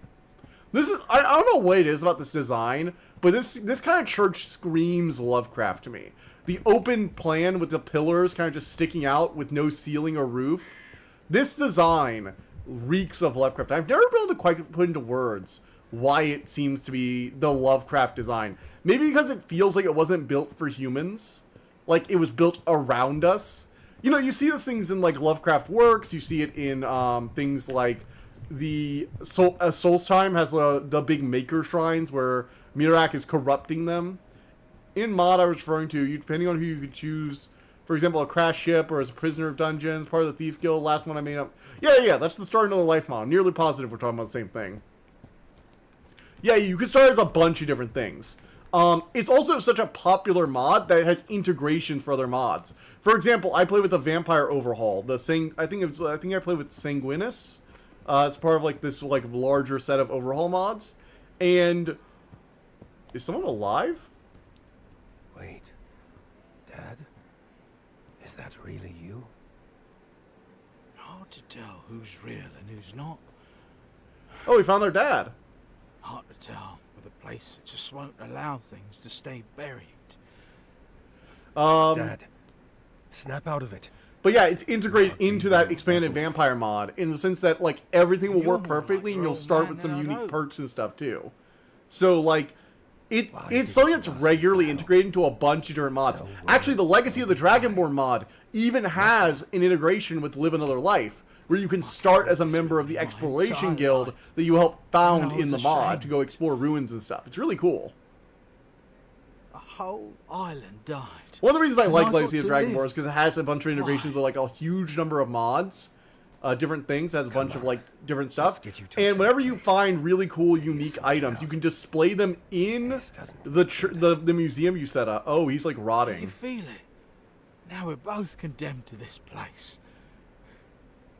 This is... I don't know what it is about this design, but this kind of church screams Lovecraft to me. The open plan with the pillars kind of just sticking out with no ceiling or roof. This design reeks of Lovecraft. I've never been able to quite put into words why it seems to be the Lovecraft design. Maybe because it feels like it wasn't built for humans. Like, it was built around us. You know, you see these things in, like, Lovecraft works. You see it in things like the Solstheim has the big maker shrines where Mirak is corrupting them. In mod I was referring to, depending on who you could choose, for example, a crash ship or as a prisoner of dungeons, part of the Thief Guild, last one I made up. Yeah, that's the Start Another Life mod. Nearly positive we're talking about the same thing. Yeah, you can start as a bunch of different things. It's also such a popular mod that it has integrations for other mods. For example, I play with the Vampire Overhaul. I think I play with Sanguinus. It's part of like this like larger set of overhaul mods. And is someone alive? Wait, Dad? Is that really you? Hard to tell who's real and who's not. Oh, we found our dad. Hard to tell with a place that just won't allow things to stay buried. Dad, snap out of it. But yeah, it's integrated into that expanded vampire mod in the sense that like everything will work perfectly, and you'll start with some unique perks and stuff too. So like, it's something that's regularly integrated into a bunch of different mods. Actually, the Legacy of the Dragonborn mod even has an integration with Live Another Life, where you can start as a member of the Exploration Guild that you help found in the mod to go explore ruins and stuff. It's really cool. A whole island died. One of the reasons I like Legacy of Dragonborn is because it has a bunch of integrations of like a huge number of mods. different things. It has a bunch of like different stuff. get you to a And safe whenever you place. find really cool, unique items, you can display them in This doesn't the museum you set up. Oh, he's like You rotting. feel it? Now we're both condemned to this place.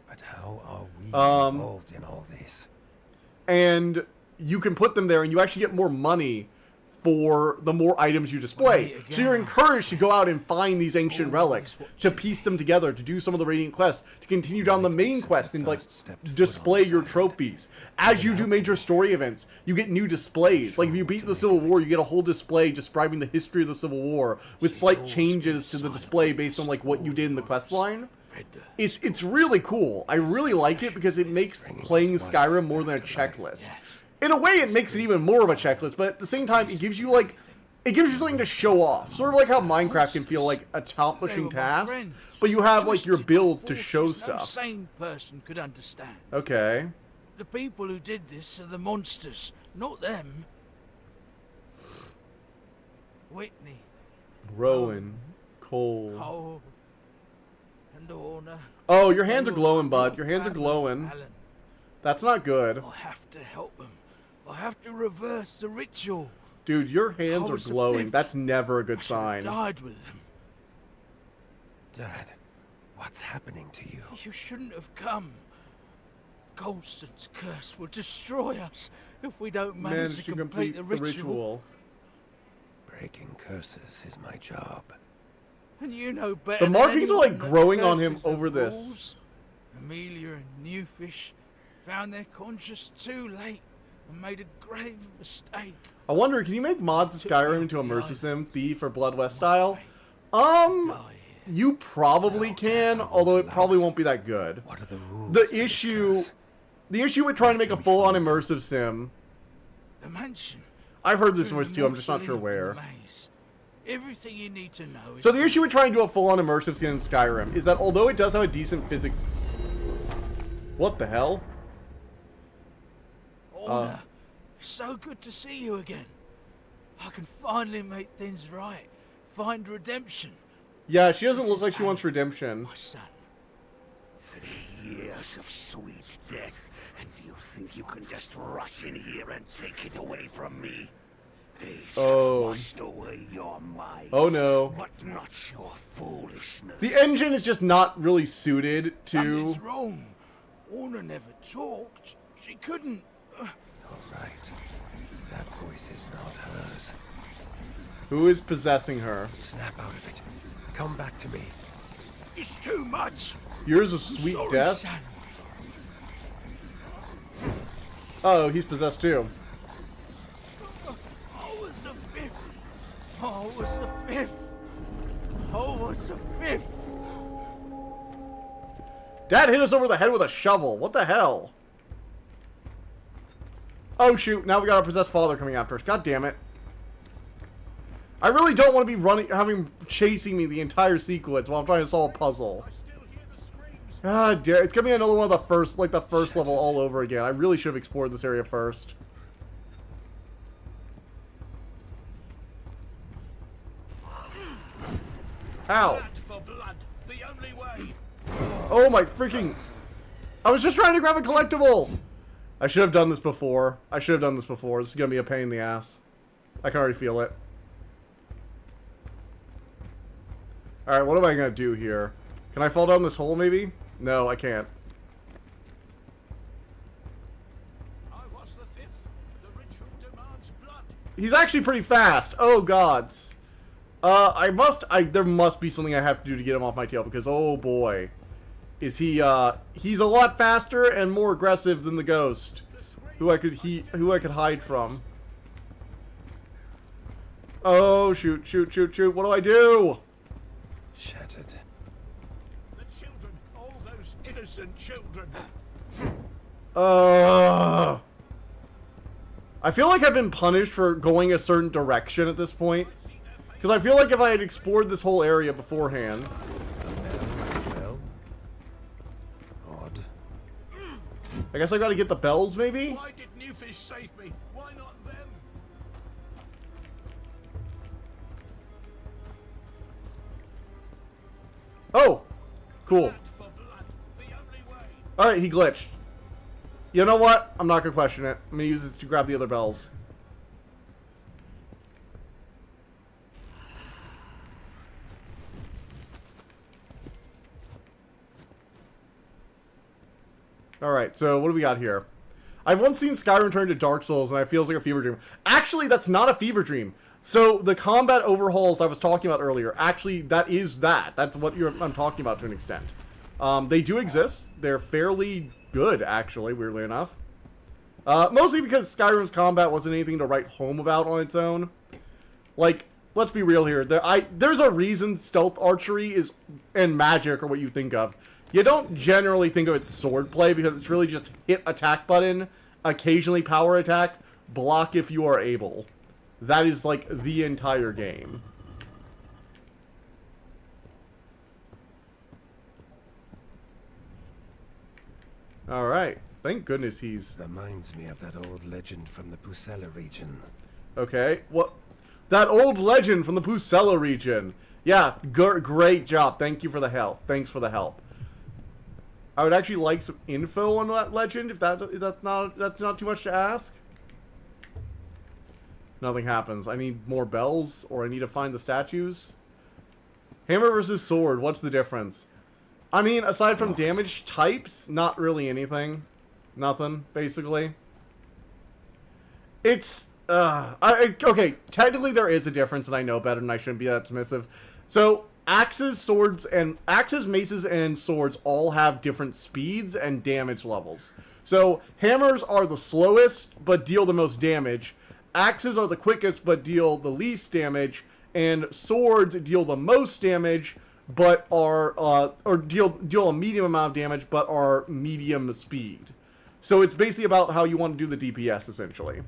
But how are we involved in all this? And you can put them there, and you actually get more money for the more items you display. Right, So you're again. encouraged to go out and find these ancient relics, to piece them together, to do some of the Radiant quests, to continue down the main quest and like First step to display foot on your the side. trophies. As you do major story events, you get new displays. Like if you beat the Civil War, you get a whole display describing the history of the Civil War with slight changes to the display based on like what you did in the quest line. It's really cool. I really like it because it makes playing Skyrim more than a checklist. In a way, it makes it even more of a checklist, but at the same time, it gives you like, it gives you something to show off. Sort of like how Minecraft can feel like accomplishing tasks, but you have like your builds to show No stuff. sane person could understand. Okay. The people who did this are the monsters, not them. Whitney, Rowan, Cole. Cole, and Orna. Oh, your hands are glowing, bud. Your hands are glowing. Alan, That's not good. I have to help them. I have to reverse the ritual. Dude, your hands I are was the glowing. fifth. That's never a I good should have sign. died with them. Dad, what's happening to you? You shouldn't have come. Golston's curse will destroy us if we don't manage Managed to to complete complete the ritual. Breaking curses is my job. And you know better. The than markings are like anyone that growing on him curses the over this. rules. Amelia and Newfish found their conscience too late and made a grave mistake. I wonder, can you make mods of Skyrim into immersive sim, Thief or Blood West style? Die here. You probably can, although it probably won't be that good. What are the rules? The to this issue, curse? the issue with trying to make a full-on immersive sim, The mansion. I've heard this through voice the too, I'm just not sure mausoleum where. maze. Everything you need to know is So the issue with trying to do a full-on immersive sim in Skyrim is that although it does have a decent physics... What the hell? Orna, it's so good to see you again. I can finally make things right. Find redemption. Yeah, she doesn't This look is like she wants Anne. redemption. My son. Years of sweet death, and you think you can just rush in here and take it away from me? Age Oh. has washed away your mind. Oh no. But not your foolishness. The engine is just not really suited to... Something's wrong. Orna never talked. She couldn't. All right. That voice is not hers. Who is possessing her? Snap out of it. Come back to me. It's too much. Yours is sweet Sorry, death? son. Oh, he's possessed too. I was the fifth. I was the fifth. I was the fifth. Dad hit us over the head with a shovel. What the hell? Oh shoot, now we got our possessed father coming after us. God damn it. I really don't want to be chasing me the entire sequence while I'm trying to solve a puzzle. God damn, it's gonna be another one of the first level all over again. I really should have explored this area first. Ow. For blood, the only way. Oh my freaking... I was just trying to grab a collectible! I should have done this before. This is gonna be a pain in the ass. I can already feel it. Alright, what am I gonna do here? Can I fall down this hole, maybe? No, I can't. I was the fifth. The ritual demands blood. He's actually pretty fast. Oh, gods. There must be something I have to do to get him off my tail, because, oh boy. Is he, he's a lot faster and more aggressive than the ghost. Who I could hide from. Oh, shoot. What do I do? Shattered. The children, all those innocent children. I feel like I've been punished for going a certain direction at this point. Because I feel like if I had explored this whole area beforehand... Well, odd. I guess I gotta get the bells, maybe? Why did Newfish save me? Why not them? Oh! Cool. For blood, the only way. Alright, he glitched. You know what? I'm not gonna question it. I'm gonna use this to grab the other bells. Alright, so what do we got here? I've once seen Skyrim turn to Dark Souls, and it feels like a fever dream. Actually, that's not a fever dream. So, the combat overhauls I was talking about earlier, actually, that is that. That's what I'm talking about to an extent. They do exist. They're fairly good, actually, weirdly enough. Mostly because Skyrim's combat wasn't anything to write home about on its own. Like, let's be real here. There's a reason stealth archery and magic are what you think of. You don't generally think of it swordplay because it's really just hit attack button, occasionally power attack, block if you are able. That is like the entire game. Alright. Thank goodness he's... Reminds me of that old legend from the Pusella region. Okay. What? That old legend from the Pusella region. Yeah, great job. Thank you for the help. Thanks for the help. I would actually like some info on that legend, if that's not too much to ask. Nothing happens. I need more bells, or I need to find the statues. Hammer versus sword, what's the difference? I mean, aside from damage types, not really anything. Nothing, basically. It's, okay, technically there is a difference, and I know better, and I shouldn't be that dismissive. So, axes, maces, and swords all have different speeds and damage levels. So, hammers are the slowest, but deal the most damage. Axes are the quickest, but deal the least damage. And swords deal the most damage, but are, or deal a medium amount of damage, but are medium speed. So, it's basically about how you want to do the DPS, essentially.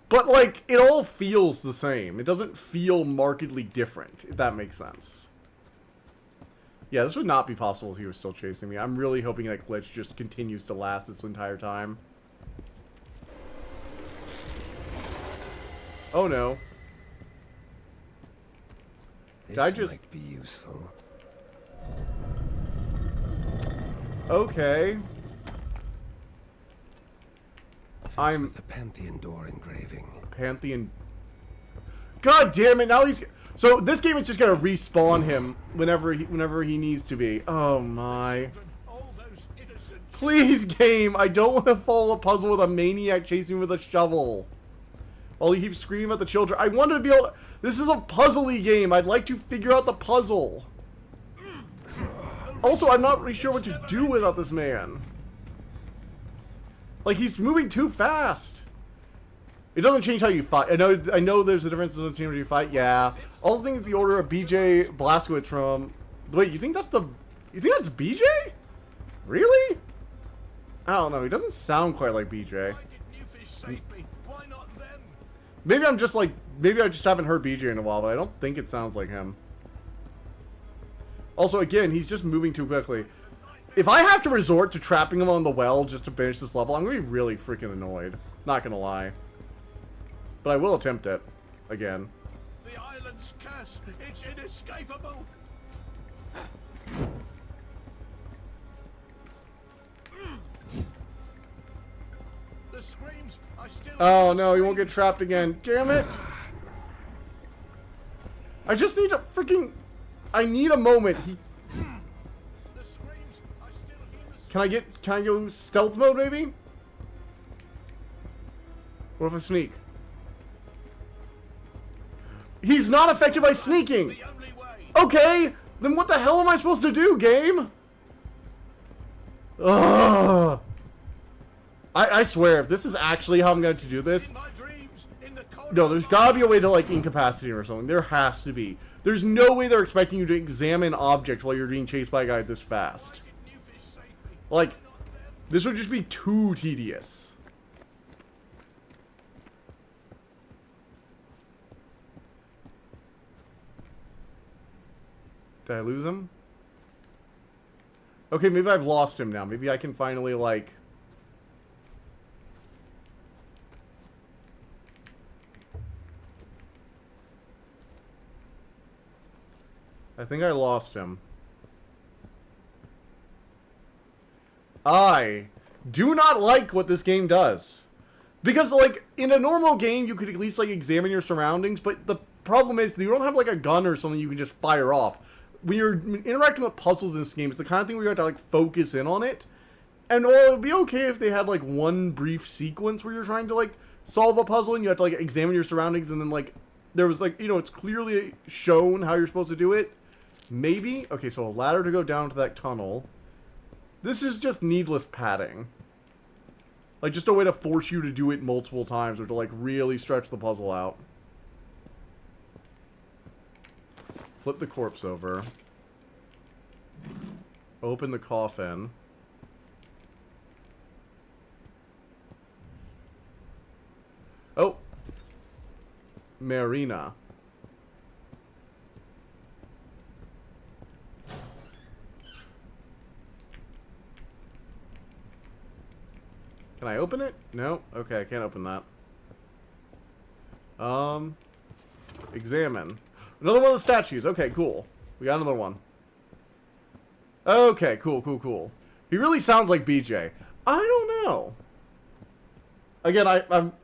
But, like, it all feels the same. It doesn't feel markedly different, if that makes sense. Yeah, this would not be possible if he was still chasing me. I'm really hoping that glitch just continues to last this entire time. Oh, no. Did I just... might be useful. Okay. I'm... The Pantheon door engraving. Pantheon... God damn it, now he's... So, this game is just gonna respawn him whenever he needs to be. Oh, my. Please, game! I don't want to follow a puzzle with a maniac chasing me with a shovel. While he keeps screaming at the children. I wanted to be able to... This is a puzzly game. I'd like to figure out the puzzle. Also, I'm not really sure what to do without this man. Like, he's moving too fast. It doesn't change how you fight. I know there's a difference in how you fight. Yeah. Also think the order of BJ Blazkowicz from... Wait, you think that's BJ? Really? I don't know. He doesn't sound quite like BJ. Maybe I'm just like... Maybe I just haven't heard BJ in a while, but I don't think it sounds like him. Also, again, he's just moving too quickly. If I have to resort to trapping him on the well just to finish this level, I'm going to be really freaking annoyed. Not going to lie. But I will attempt it. Again. The island's curse. It's inescapable. The screams. I still... Oh no, he won't get trapped again. Damn it. I just need a freaking... I need a moment. The screams. I still hear the... Can I go stealth mode maybe? What if I sneak? He's not affected by sneaking! The only way. Okay! Then what the hell am I supposed to do, game? Ugh! I swear, if this is actually how I'm going to do this... My dreams in the No, there's gotta be a way to, like, incapacitate him or something. There has to be. There's no way they're expecting you to examine objects while you're being chased by a guy this fast. Like, this would just be too tedious. Did I lose him? Okay, maybe I've lost him now. Maybe I can finally, like... I think I lost him. I do not like what this game does. Because, like, in a normal game, you could at least, like, examine your surroundings, but the problem is you don't have, like, a gun or something you can just fire off. When you're interacting with puzzles in this game, it's the kind of thing where you have to, like, focus in on it. And, well, it'd be okay if they had, like, one brief sequence where you're trying to, like, solve a puzzle and you have to, like, examine your surroundings and then, like, there was, like, you know, it's clearly shown how you're supposed to do it. Maybe? Okay, so a ladder to go down to that tunnel. This is just needless padding. Like, just a way to force you to do it multiple times or to, like, really stretch the puzzle out. Flip the corpse over. Open the coffin. Oh! Marina. Can I open it? No? Okay, I can't open that. Examine. Another one of the statues. Okay, cool. We got another one. Okay, cool, cool, cool. He really sounds like BJ. I don't know. Again,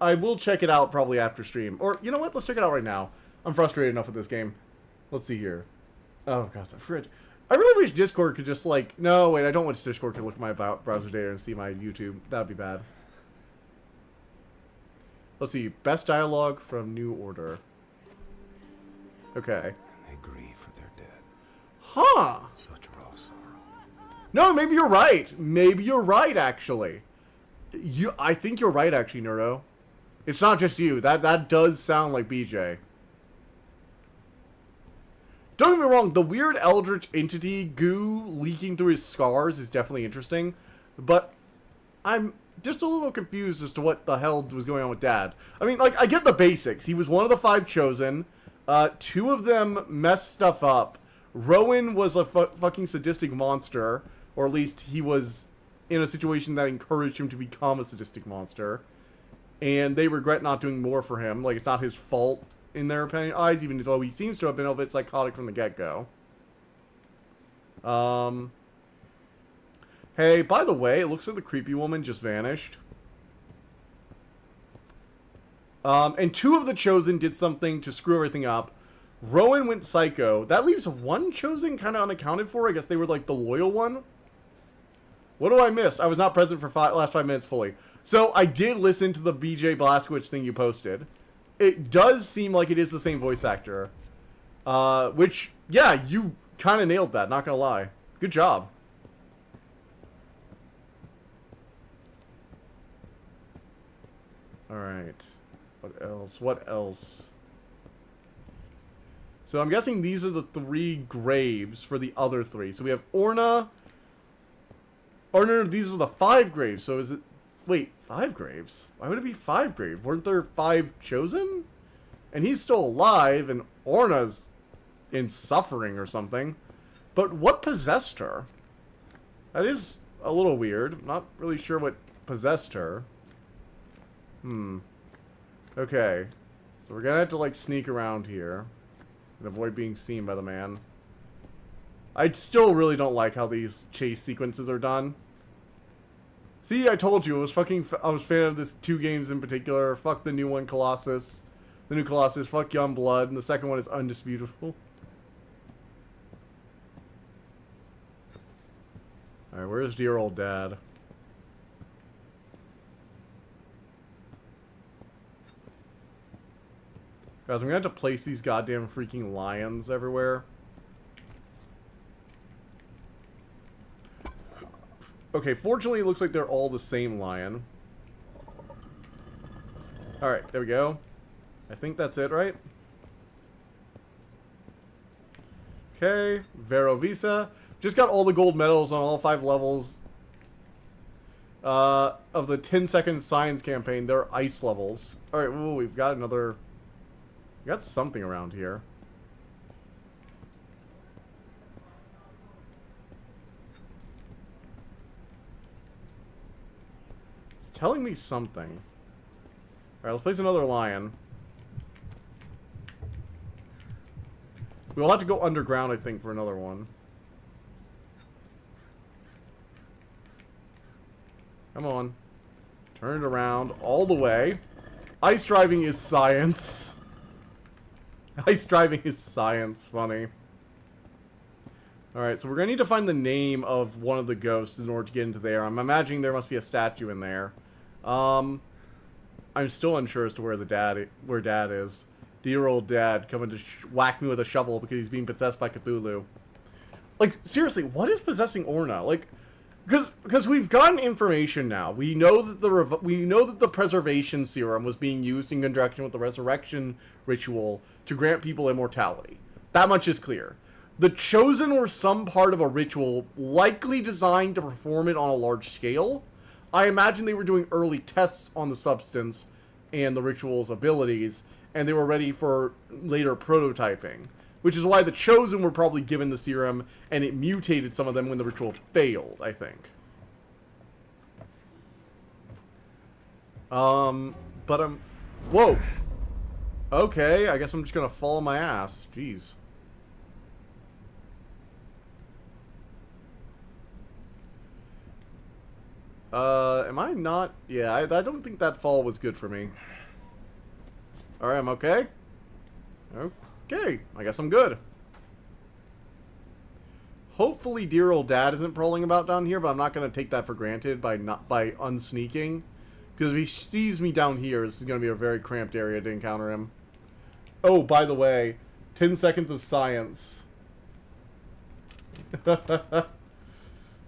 I will check it out probably after stream. Or, you know what? Let's check it out right now. I'm frustrated enough with this game. Let's see here. Oh, God, it's a fridge. I really wish Discord could just, like... No, wait, I don't want Discord to look at my browser data and see my YouTube. That would be bad. Let's see. Best dialogue from New Order. Okay. And they grieve for their dead. Huh! Such raw sorrow. No, maybe you're right. Maybe you're right, actually. I think you're right, actually, Nerdo. It's not just you. That does sound like BJ. Don't get me wrong, the weird eldritch entity goo leaking through his scars is definitely interesting, but I'm just a little confused as to what the hell was going on with Dad. I mean, like, I get the basics. He was one of the 5 chosen. 2 of them messed stuff up. Rowan was a fucking sadistic monster, or at least he was in a situation that encouraged him to become a sadistic monster, and they regret not doing more for him. Like, it's not his fault in their eyes, even though he seems to have been a bit psychotic from the get-go. Hey, by the way, it looks like the creepy woman just vanished. And 2 of the chosen did something to screw everything up. Rowan went psycho. That leaves 1 chosen kind of unaccounted for. I guess they were, like, the loyal one. What do I miss? I was not present for last 5 minutes fully. So, I did listen to the BJ Blazkowicz thing you posted. It does seem like it is the same voice actor. Which, yeah, you kind of nailed that, not gonna lie. Good job. Alright. What else? What else? So I'm guessing these are the 3 graves for the other 3. So we have Orna. Or no, these are the 5 graves. So is it... Wait, 5 graves? Why would it be 5 graves? Weren't there 5 chosen? And he's still alive, and Orna's in suffering or something. But what possessed her? That is a little weird. I'm not really sure what possessed her. Okay. So we're gonna have to, like, sneak around here and avoid being seen by the man. I still really don't like how these chase sequences are done. See, I told you, I was a fan of this 2 games in particular. Fuck the new one, Colossus. The new Colossus, fuck Youngblood, and the second one is Undisputable. Alright, where's dear old Dad? Guys, I'm gonna have to place these goddamn freaking lions everywhere. Okay, fortunately it looks like they're all the same lion. Alright, there we go. I think that's it, right? Okay, Vero Visa. Just got all the gold medals on all 5 levels of the 10-second science campaign. They're ice levels. Alright, ooh, we've got another... We got something around here. It's telling me something. Alright, let's place another lion. We'll have to go underground, I think, for another one. Come on. Turn it around all the way. Ice driving is science. Ice driving is science. Funny. Alright, so we're going to need to find the name of one of the ghosts in order to get into there. I'm imagining there must be a statue in there. I'm still unsure as to where Dad is. Dear old Dad coming to whack me with a shovel because he's being possessed by Cthulhu. Like, seriously, what is possessing Orna? Like, because we've gotten information now. We know that the preservation serum was being used in conjunction with the resurrection ritual to grant people immortality. That much is clear. The Chosen were some part of a ritual likely designed to perform it on a large scale. I imagine they were doing early tests on the substance and the ritual's abilities, and they were ready for later prototyping. Which is why the Chosen were probably given the serum, and it mutated some of them when the ritual failed, I think. Whoa! Okay, I guess I'm just gonna fall on my ass. Jeez. Am I not? Yeah, I don't think that fall was good for me. Alright, I'm okay? Okay, I guess I'm good. Hopefully dear old Dad isn't prowling about down here, but I'm not going to take that for granted by unsneaking. Because if he sees me down here, this is going to be a very cramped area to encounter him. Oh, by the way, 10 seconds of science.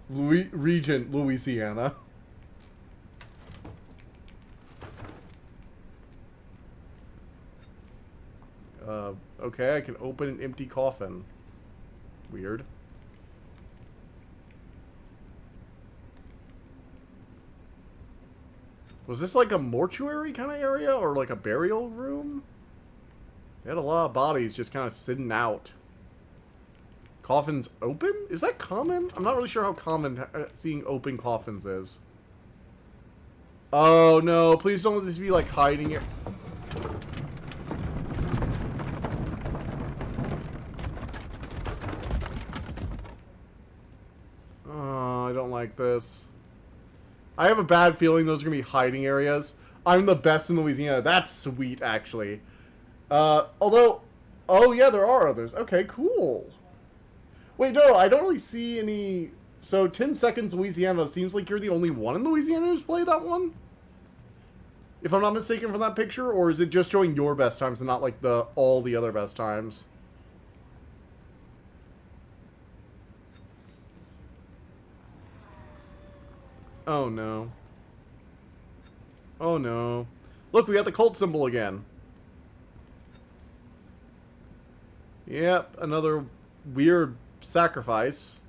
Regent, Louisiana. Okay, I can open an empty coffin. Weird. Was this like a mortuary kind of area? Or like a burial room? They had a lot of bodies just kind of sitting out. Coffins open? Is that common? I'm not really sure how common seeing open coffins is. Oh no, please don't let this be like hiding it. Oh, I don't like this. I have a bad feeling those are going to be hiding areas. I'm the best in Louisiana. That's sweet, actually. Although, oh yeah, there are others. Okay, cool. Wait, no, I don't really see any... So, 10 Seconds Louisiana, seems like you're the only one in Louisiana who's played that one? If I'm not mistaken from that picture, or is it just showing your best times and not like all the other best times? Oh no. Oh no. Look, we got the cult symbol again. Yep, another weird sacrifice.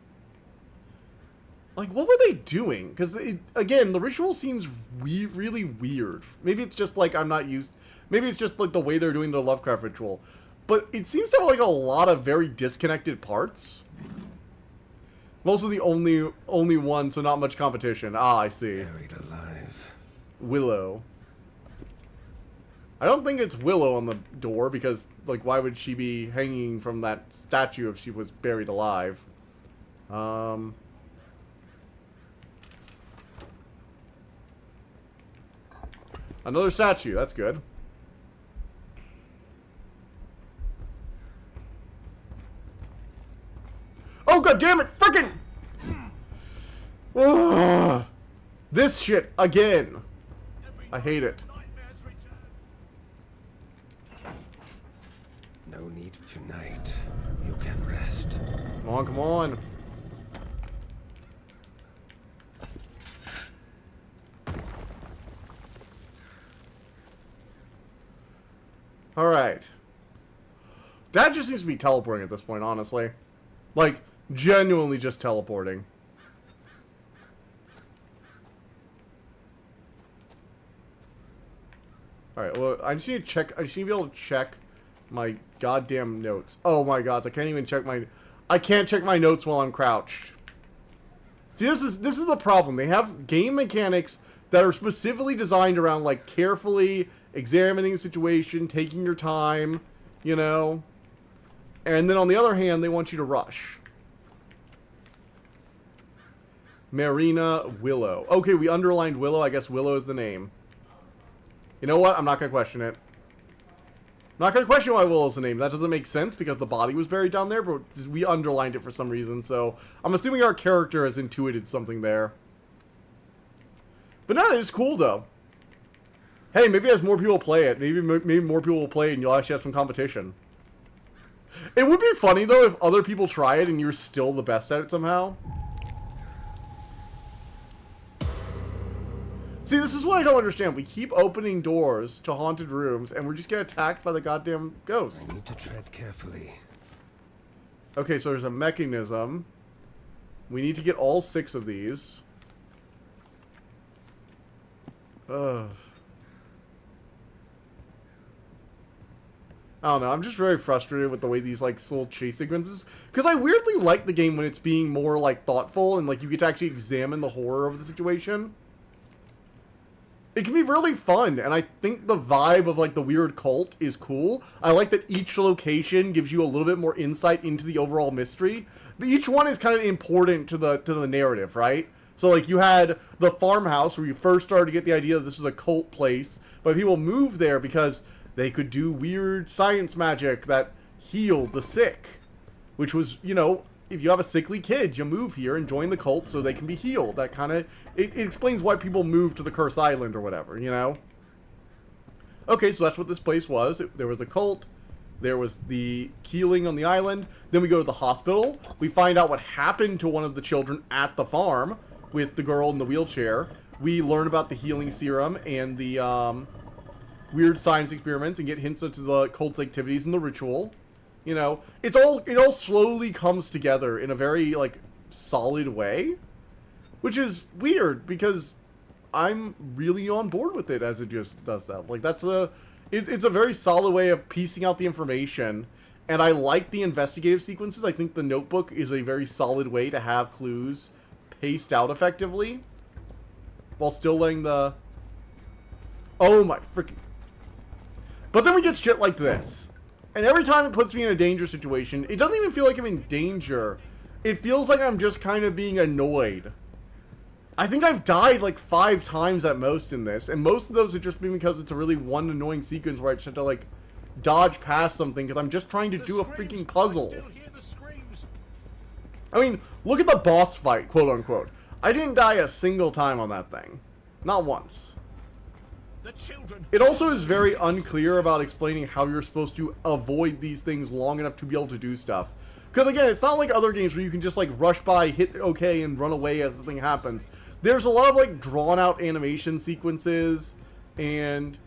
Like, what were they doing? Because, again, the ritual seems really weird. Maybe it's just, like, I'm not used... Maybe it's just, like, the way they're doing the Lovecraft ritual. But it seems to have, like, a lot of very disconnected parts. Most of the only one, so not much competition. Ah, I see. Buried alive. Willow. I don't think it's Willow on the door, because, like, why would she be hanging from that statue if she was buried alive? Another statue, that's good. Oh, god damn it! Frickin'! Ugh. This shit again. I hate it. No need tonight. You can rest. Come on, come on. Alright. Dad just seems to be teleporting at this point, honestly. Like, genuinely just teleporting. Alright, well, I just need to check, I just need to be able to check my goddamn notes. Oh my god, I can't even check my, I can't check my notes while I'm crouched. See, this is the problem. They have game mechanics that are specifically designed around, like, carefully examining the situation, taking your time, you know. And then on the other hand, they want you to rush. Marina Willow. Okay, we underlined Willow. I guess Willow is the name. You know what? I'm not going to question it. I'm not going to question why Willow's the name. That doesn't make sense because the body was buried down there, but we underlined it for some reason. So I'm assuming our character has intuited something there. But no, it's cool though. Hey, maybe as more people play it, maybe more people will play it and you'll actually have some competition. It would be funny though if other people try it and you're still the best at it somehow. See, this is what I don't understand. We keep opening doors to haunted rooms, and we just get attacked by the goddamn ghosts. I need to tread carefully. Okay, so there's a mechanism. We need to get all 6 of these. Ugh. I don't know, I'm just very frustrated with the way these, like, little chase sequences... Because I weirdly like the game when it's being more, like, thoughtful, and, like, you get to actually examine the horror of the situation. It can be really fun, and I think the vibe of, like, the weird cult is cool. I like that each location gives you a little bit more insight into the overall mystery. Each one is kind of important to the narrative, right? So, like, you had the farmhouse where you first started to get the idea that this is a cult place, but people moved there because they could do weird science magic that healed the sick. Which was, you know... If you have a sickly kid, you move here and join the cult so they can be healed. That kind of... It explains why people move to the Curse Island or whatever, you know? Okay, so that's what this place was. There was a cult. There was the healing on the island. Then we go to the hospital. We find out what happened to one of the children at the farm with the girl in the wheelchair. We learn about the healing serum and the weird science experiments and get hints into the cult's activities and the ritual. You know, it all slowly comes together in a very, like, solid way. Which is weird, because I'm really on board with it as it just does that. Like, it's a very solid way of piecing out the information. And I like the investigative sequences. I think the notebook is a very solid way to have clues paced out effectively. While still letting the... Oh my freaking... But then we get shit like this. And every time it puts me in a danger situation, it doesn't even feel like I'm in danger. It feels like I'm just kind of being annoyed. I think I've died like 5 times at most in this, and most of those have just been because it's a really one annoying sequence where I just have to, like, dodge past something because I'm just trying to do a freaking puzzle. I mean, look at the boss fight, quote unquote. I didn't die a single time on that thing. Not once. It also is very unclear about explaining how you're supposed to avoid these things long enough to be able to do stuff. Because again, it's not like other games where you can just like rush by, hit OK, and run away as the thing happens. There's a lot of like drawn out animation sequences, and...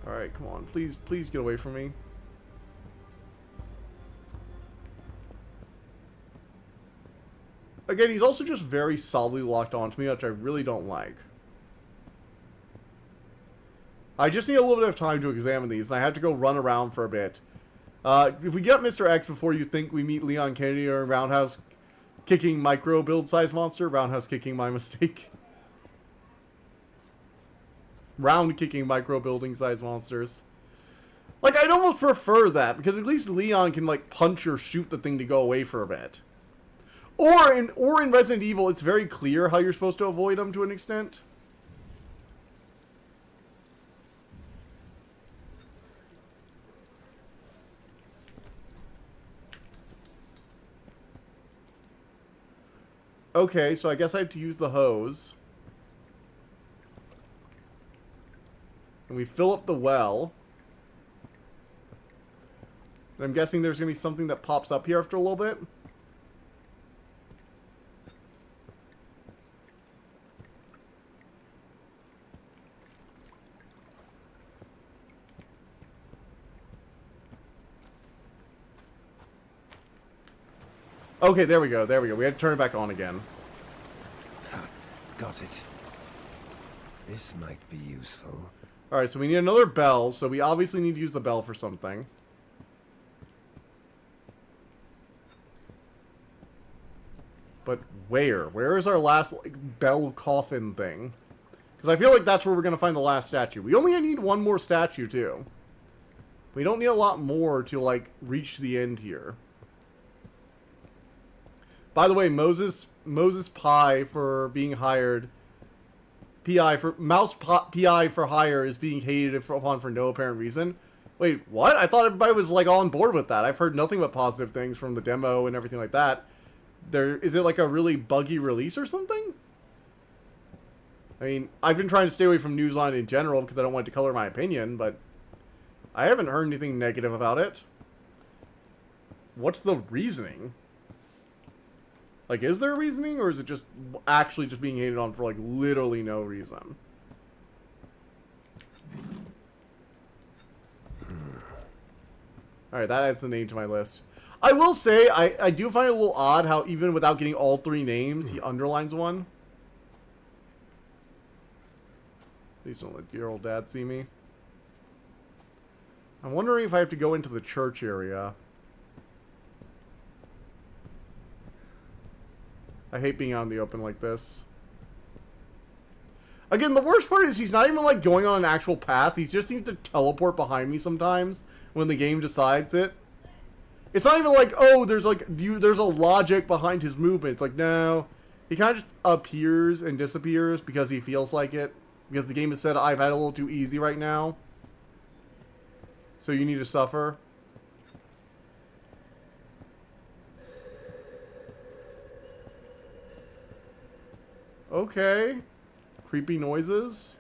Alright, come on, please get away from me. Again, he's also just very solidly locked onto me, which I really don't like. I just need a little bit of time to examine these, and I have to go run around for a bit. If we get Mr. X before you think we meet Leon Kennedy or Roundhouse kicking micro build size monster, Roundhouse kicking my mistake. Round kicking micro building size monsters. Like, I'd almost prefer that, because at least Leon can, like, punch or shoot the thing to go away for a bit. Or in Resident Evil, it's very clear how you're supposed to avoid them to an extent. Okay, so I guess I have to use the hose. And we fill up the well. And I'm guessing there's going to be something that pops up here after a little bit. Okay, there we go, there we go. We had to turn it back on again. Got it. This might be useful. Alright, so we need another bell, so we obviously need to use the bell for something. But where? Where is our last, like, bell coffin thing? Because I feel like that's where we're going to find the last statue. We only need one more statue, too. We don't need a lot more to, like, reach the end here. By the way, Moses Pi for being hired... PI for... PI for hire is being hated upon for no apparent reason. Wait, what? I thought everybody was, like, on board with that. I've heard nothing but positive things from the demo and everything like that. Is it, like, a really buggy release or something? I mean, I've been trying to stay away from news on it in general because I don't want it to color my opinion, but I haven't heard anything negative about it. What's the reasoning? Like, is there a reasoning, or is it just actually just being hated on for, like, literally no reason? Alright, that adds the name to my list. I will say, I do find it a little odd how even without getting all 3 names, he underlines one. Please don't let your old dad see me. I'm wondering if I have to go into the church area. I hate being out in the open like this. Again, the worst part is he's not even, like, going on an actual path. He just seems to teleport behind me sometimes when the game decides it. It's not even like, oh, there's a logic behind his movement. It's like, no. He kind of just appears and disappears because he feels like it. Because the game has said, I've had it a little too easy right now. So you need to suffer. Okay. Creepy noises.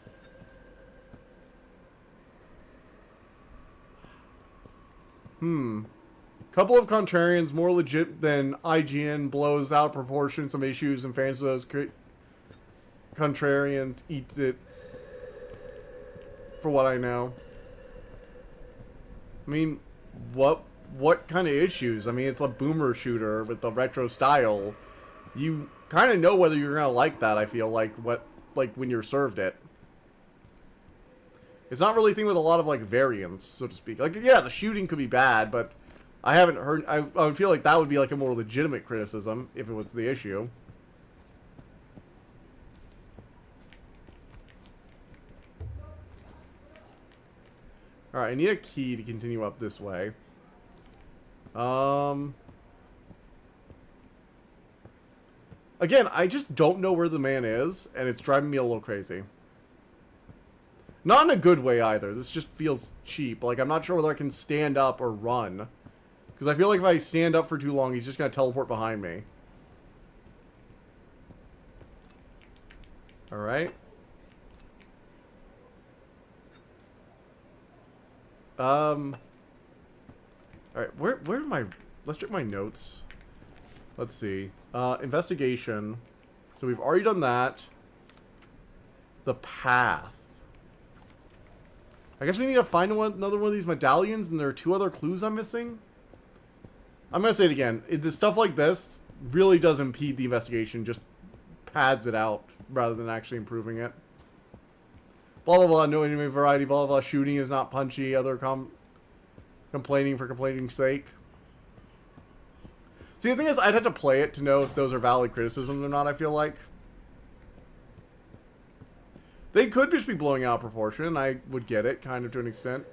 Couple of contrarians more legit than IGN blows out of proportion some issues and fans of those contrarians eats it. For what I know. I mean, what kind of issues? I mean, it's a boomer shooter with the retro style. You kind of know whether you're gonna like that. I feel like when you're served it. It's not really a thing with a lot of, like, variants, so to speak. Like, yeah, the shooting could be bad, but I haven't heard... I would feel like that would be, like, a more legitimate criticism if it was the issue. Alright, I need a key to continue up this way. Again, I just don't know where the man is, and it's driving me a little crazy. Not in a good way either. This just feels cheap. Like, I'm not sure whether I can stand up or run. Because I feel like if I stand up for too long, he's just going to teleport behind me. Alright. Alright, where am I? Let's check my notes. Let's see. Investigation. So we've already done that. The path. I guess we need to find another one of these medallions, and there are 2 other clues I'm missing. I'm going to say it again. The stuff like this really does impede the investigation, just pads it out rather than actually improving it. Blah, blah, blah, no enemy variety, blah, blah, blah, shooting is not punchy, other complaining for complaining's sake. See, the thing is, I'd have to play it to know if those are valid criticisms or not, I feel like. They could just be blowing out of proportion. I would get it, kind of, to an extent.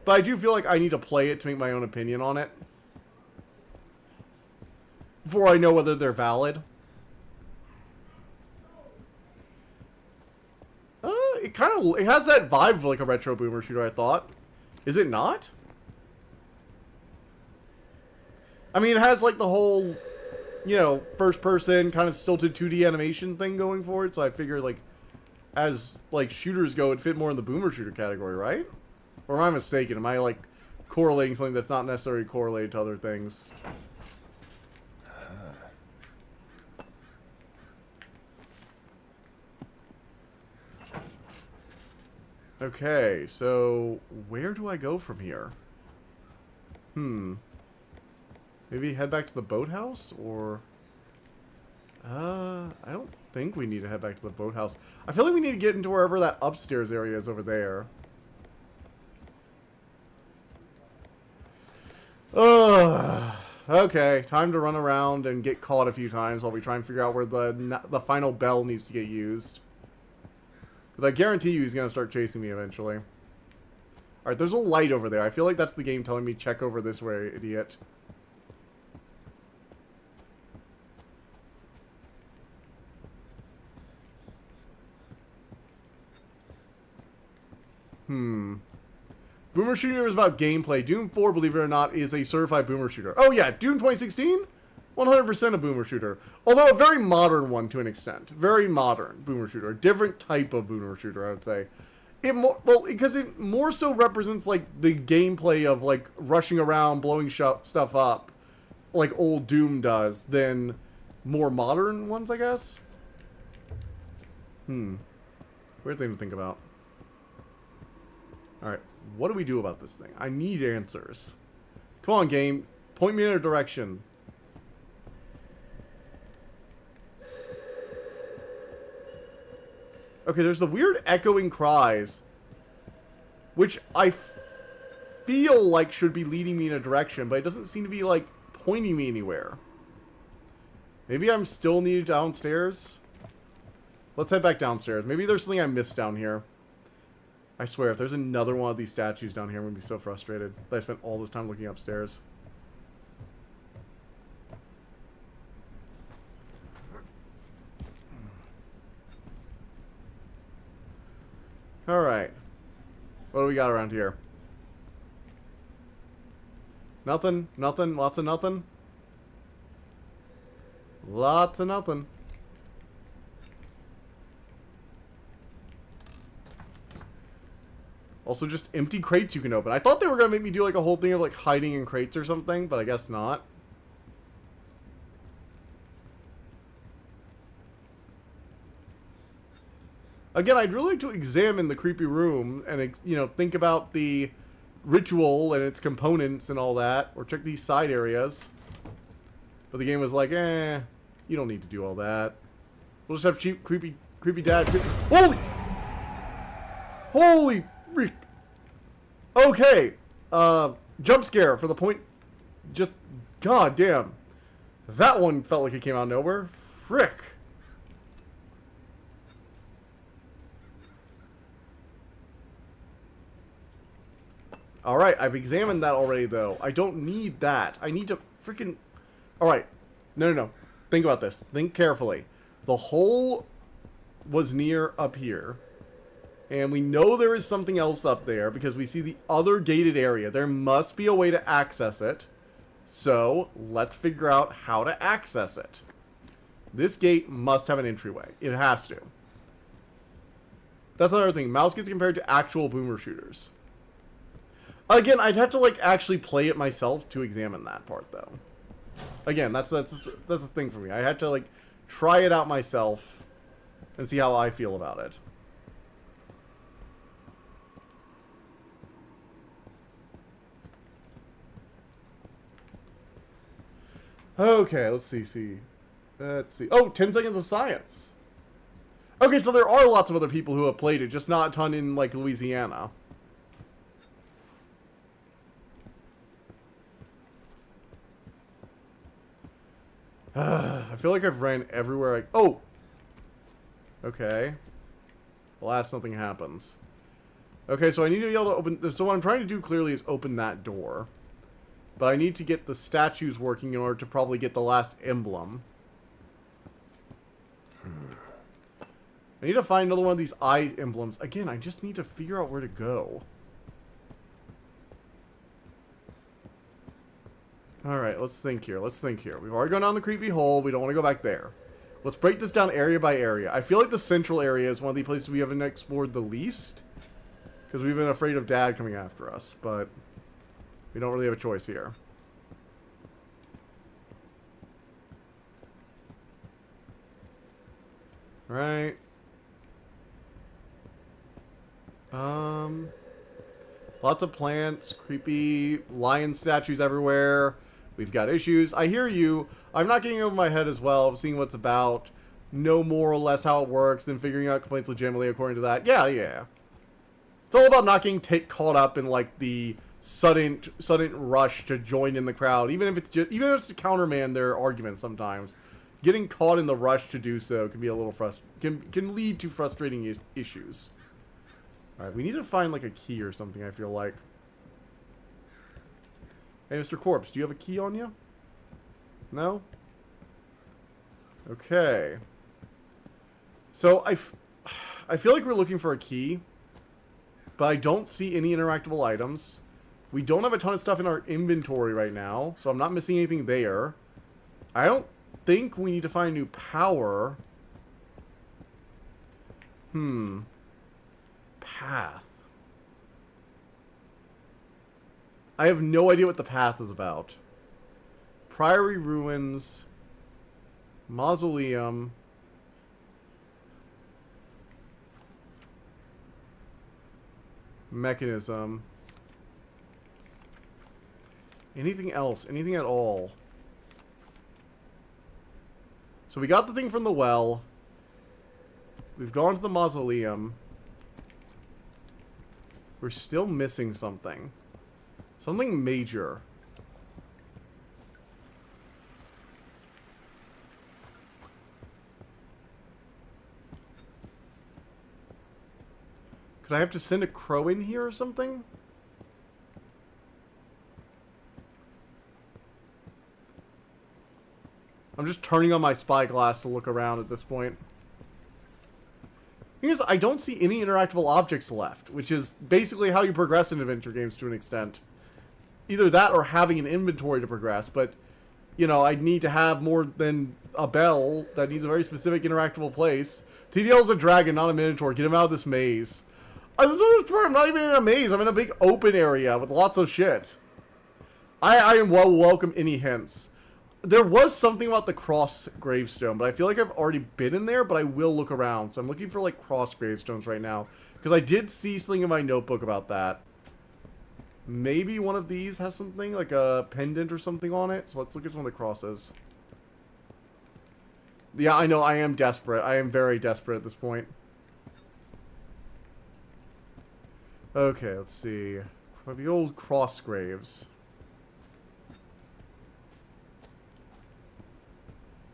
But I do feel like I need to play it to make my own opinion on it. Before I know whether they're valid. It has that vibe of like a retro boomer shooter, I thought. Is it not? I mean, it has like the whole, you know, first person kind of stilted 2D animation thing going for it, so I figured like, as like shooters go, it'd fit more in the boomer shooter category, right? Or am I mistaken? Am I like correlating something that's not necessarily correlated to other things? Okay, so where do I go from here? Maybe head back to the boathouse, or... I don't think we need to head back to the boathouse. I feel like we need to get into wherever that upstairs area is over there. Okay, time to run around and get caught a few times while we try and figure out where the final bell needs to get used. Because I guarantee you he's going to start chasing me eventually. Alright, there's a light over there. I feel like that's the game telling me check over this way, idiot. Boomer Shooter is about gameplay. Doom 4, believe it or not, is a certified boomer shooter. Oh yeah, Doom 2016? 100% a boomer shooter. Although a very modern one to an extent. Very modern boomer shooter. A different type of boomer shooter, I would say. Because it more so represents, like, the gameplay of, like, rushing around, blowing stuff up, like old Doom does, than more modern ones, I guess. Weird thing to think about. Alright, what do we do about this thing? I need answers. Come on, game. Point me in a direction. Okay, there's the weird echoing cries, which I feel like should be leading me in a direction, but it doesn't seem to be, like, pointing me anywhere. Maybe I'm still needed downstairs? Let's head back downstairs. Maybe there's something I missed down here. I swear, if there's another one of these statues down here, I'm going to be so frustrated that I spent all this time looking upstairs. Alright. What do we got around here? Nothing? Nothing? Lots of nothing? Lots of nothing. Also, just empty crates you can open. I thought they were going to make me do, like, a whole thing of, like, hiding in crates or something, but I guess not. Again, I'd really like to examine the creepy room and, you know, think about the ritual and its components and all that, or check these side areas. But the game was like, you don't need to do all that. We'll just have cheap, creepy dad. Holy freak. Okay. Jump scare for the point. Just, god damn. That one felt like it came out of nowhere. Frick. Alright, I've examined that already, though. I don't need that. I need to freaking... Alright. No. Think about this. Think carefully. The hole was near up here. And we know there is something else up there because we see the other gated area. There must be a way to access it. So, let's figure out how to access it. This gate must have an entryway. It has to. That's another thing. Mouse gets compared to actual boomer shooters. Again, I'd have to, like, actually play it myself to examine that part, though. Again, that's the thing for me. I had to, like, try it out myself and see how I feel about it. Okay, let's see. Oh, 10 seconds of science. Okay, so there are lots of other people who have played it, just not a ton in, like, Louisiana. I feel like I've ran everywhere Oh! Okay. Alas, nothing happens. Okay, so I need to be able to open... So what I'm trying to do, clearly, is open that door. But I need to get the statues working in order to probably get the last emblem. I need to find another one of these eye emblems. Again, I just need to figure out where to go. Alright, let's think here. We've already gone down the creepy hole. We don't want to go back there. Let's break this down area by area. I feel like the central area is one of the places we haven't explored the least. Because we've been afraid of Dad coming after us. But we don't really have a choice here. Right. Lots of plants, creepy lion statues everywhere. We've got issues. I hear you. I'm not getting over my head as well. I'm seeing what's about. Know more or less how it works, then figuring out complaints legitimately according to that. Yeah. It's all about not getting caught up in, like, the sudden rush to join in the crowd. Even if it's to countermand their arguments sometimes. Getting caught in the rush to do so can be a little can lead to frustrating issues. Alright, we need to find, like, a key or something, I feel like. Hey, Mr. Corpse, do you have a key on you? No? Okay. So, I feel like we're looking for a key, but I don't see any interactable items. We don't have a ton of stuff in our inventory right now, so I'm not missing anything there. I don't think we need to find new power. Path. I have no idea what the path is about. Priory Ruins. Mausoleum. Mechanism. Anything else? Anything at all? So we got the thing from the well. We've gone to the mausoleum. We're still missing something. Something major. Could I have to send a crow in here or something? I'm just turning on my spyglass to look around at this point. The thing is, I don't see any interactable objects left, which is basically how you progress in adventure games to an extent. Either that or having an inventory to progress, but, you know, I'd need to have more than a bell that needs a very specific interactable place. TDL's a dragon, not a minotaur. Get him out of this maze. I'm not even in a maze. I'm in a big open area with lots of shit. I am welcome any hints. There was something about the cross gravestone, but I feel like I've already been in there, but I will look around. So I'm looking for, like, cross gravestones right now. Because I did see something in my notebook about that. Maybe one of these has something, like a pendant or something on it. So let's look at some of the crosses. Yeah, I know, I am desperate. I am very desperate at this point. Okay, let's see. The old cross graves.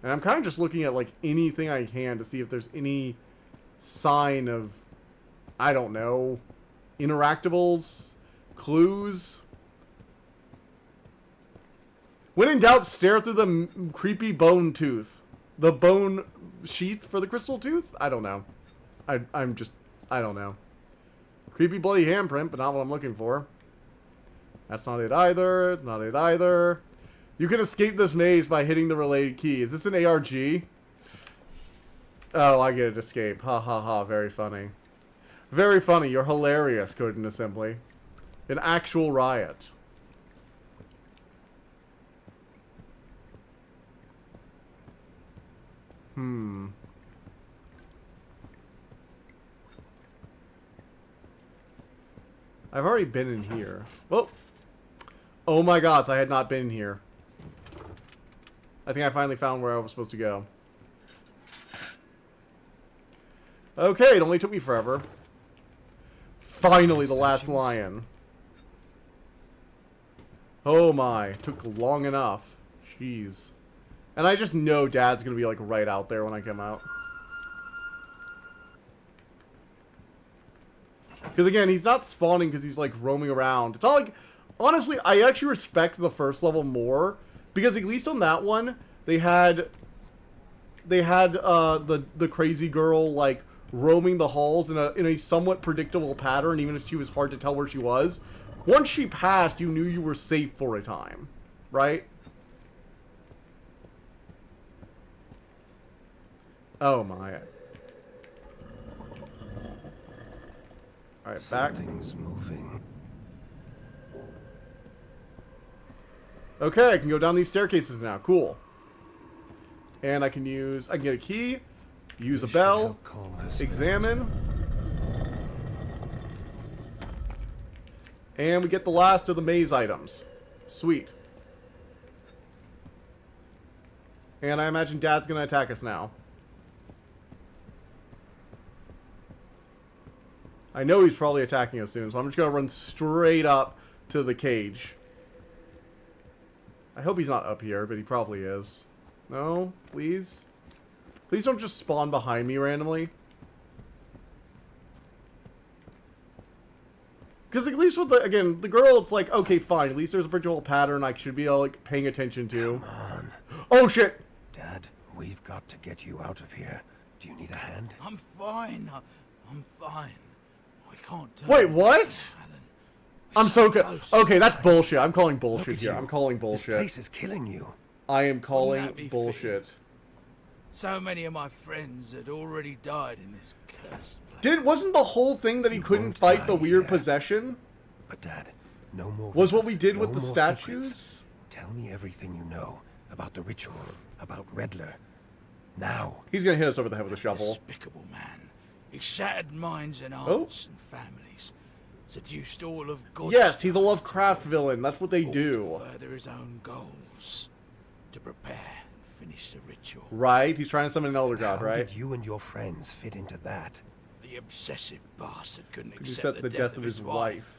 And I'm kind of just looking at, like, anything I can to see if there's any sign of, I don't know, interactables, clues. When in doubt, stare through the creepy bone tooth. The bone sheath for the crystal tooth? I don't know. I don't know. Creepy bloody handprint, but not what I'm looking for. That's not it either. Not it either. You can escape this maze by hitting the related key. Is this an ARG? Oh, I get it. Escape. Ha ha ha. Very funny. Very funny. You're hilarious, Code and Assembly. An actual riot. I've already been in here. Whoa. Oh my god, so I had not been in here. I think I finally found where I was supposed to go. Okay, it only took me forever. Finally, the last lion. Oh my, took long enough. Jeez. And I just know Dad's gonna be like right out there when I come out. Because again, he's not spawning because he's like roaming around. It's not like... Honestly, I actually respect the first level more, because at least on that one, they had the crazy girl like roaming the halls in a somewhat predictable pattern, even if she was hard to tell where she was. Once she passed, you knew you were safe for a time, right? Oh my. All right, back. Something's moving. Okay, I can go down these staircases now. Cool. And I can get a key, use a bell, examine. And we get the last of the maze items. Sweet. And I imagine Dad's gonna attack us now. I know he's probably attacking us soon, so I'm just gonna run straight up to the cage. I hope he's not up here, but he probably is. No? Please? Please don't just spawn behind me randomly. Because at least with again the girl, it's like, okay, fine. At least there's a predictable pattern I should be like paying attention to. Come on. Oh shit! Dad, we've got to get you out of here. Do you need a hand? I'm fine. I'm fine. We can't do Wait, it, what? Alan. I'm so good. close. Okay, that's bullshit. I'm calling Look bullshit at here. you. I'm calling This bullshit. place is killing you. I am that calling be bullshit. So many of my friends had already died in this cursed place. Wasn't the whole thing that he You couldn't won't fight the die weird here. possession? But Dad, no more Was what we riddles, did no with the more statues? secrets. Tell me everything you know about the ritual, about Redler. Now. He's gonna hit us over the head with a shovel. Despicable man. He shattered minds and Oh. hearts and families. Seduced all of God's Yes, he's a Lovecraft villain. That's what they all do. to further his own goals. To prepare and finish the ritual. Right? He's trying to summon an elder god, How right? did you and your friends fit into that? The obsessive bastard couldn't He accept said the death of his wife.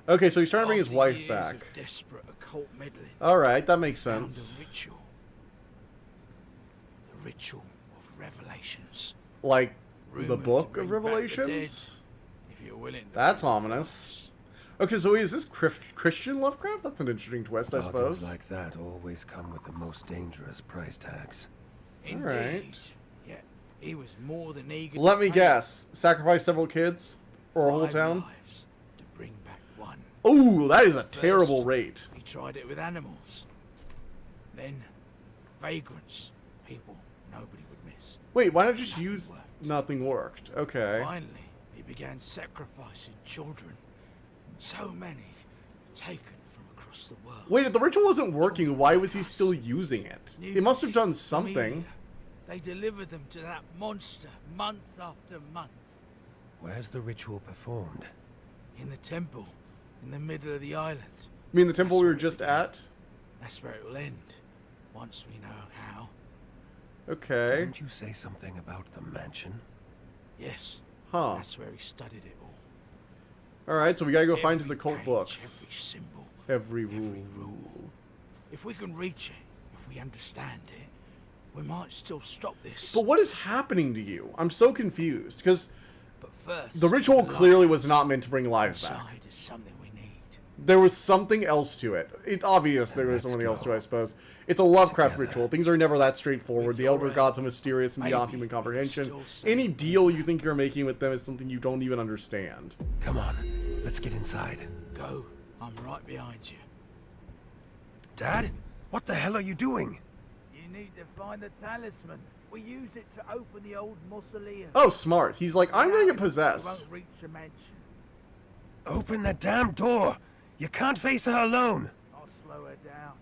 Okay, so he's trying to bring his After wife years back. of desperate occult meddling, Alright, that makes found sense. the ritual. The ritual of revelations. Like, the Rumored to Book of bring back the Revelations? If you're willing to That's believe ominous. Okay, so is this Christian Lovecraft? That's an interesting twist, I Bargains suppose. like that always come with the most dangerous price tags. Indeed. Alright. Yet he was more than eager Let to me pay guess. Sacrifice several kids? Or a whole 5 town? lives to bring back one. Ooh, that is a First, terrible rate. He tried it with animals. Then vagrants, people nobody would miss. Wait, why not just Nothing use... worked. Nothing worked. Okay. Finally, he began sacrificing children. So many taken from across the world. Wait, if the ritual wasn't working, why was he still using it? New He must have done fish, something. media. They delivered them to that monster month after month. Where's the ritual performed? In the temple, in the middle of the island. You mean the temple That's we were where it just began. at? That's where it will end, once we know how. Okay. Didn't you say something about the mansion? Yes, Huh. that's where he studied it all. Alright, so we gotta go find his Every occult page, books. Every symbol, Every rule. every rule. If we can reach it, if we understand it, we might still stop this. But what is happening to you? I'm so confused, because But first, the ritual clearly lives was not meant to bring lives back. inside is something we need. There was something else to it. It's obvious there was Let's something else to it, go. I suppose. It's a Lovecraft Together. ritual. Things are never that straightforward. With The your Elder help, Gods are mysterious and beyond maybe human we can comprehension. still save Any them. deal you think you're making with them is something you don't even understand. Come on, let's get inside. Go, I'm right behind you. Dad? What the hell are you doing? You need to find the talisman. We use it to open the old mausoleum. Oh, smart. He's like, I'm gonna get possessed. Won't reach the mansion. Open the damn door! You can't face her alone! I'll slow her down.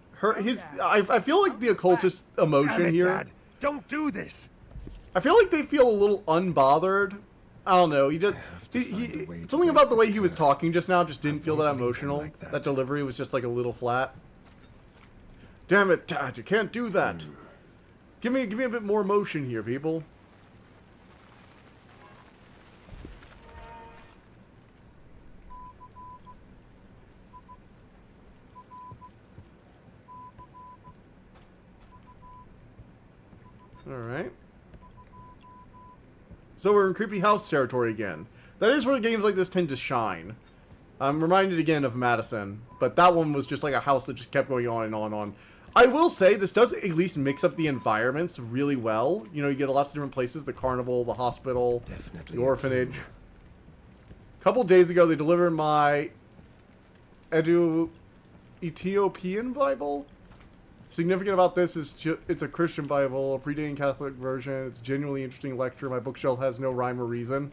I feel like the occultist Damn emotion it, here. Dad! Don't do this! I feel like they feel a little unbothered. I don't know. He just something about the way he was talking just now just didn't feel that emotional. like that. That delivery was just like a little flat. Damn it, Dad! You can't do that. Give me a bit more emotion here, people. Alright. So we're in creepy house territory again. That is where games like this tend to shine. I'm reminded again of Madison, but that one was just like a house that just kept going on and on and on. I will say, this does at least mix up the environments really well. You know, you get lots of different places, the carnival, the hospital, Definitely the orphanage. A couple days ago, they delivered my Ethiopian Bible. Significant about this is it's a Christian Bible, a predating Catholic version. It's a genuinely interesting lecture. My bookshelf has no rhyme or reason.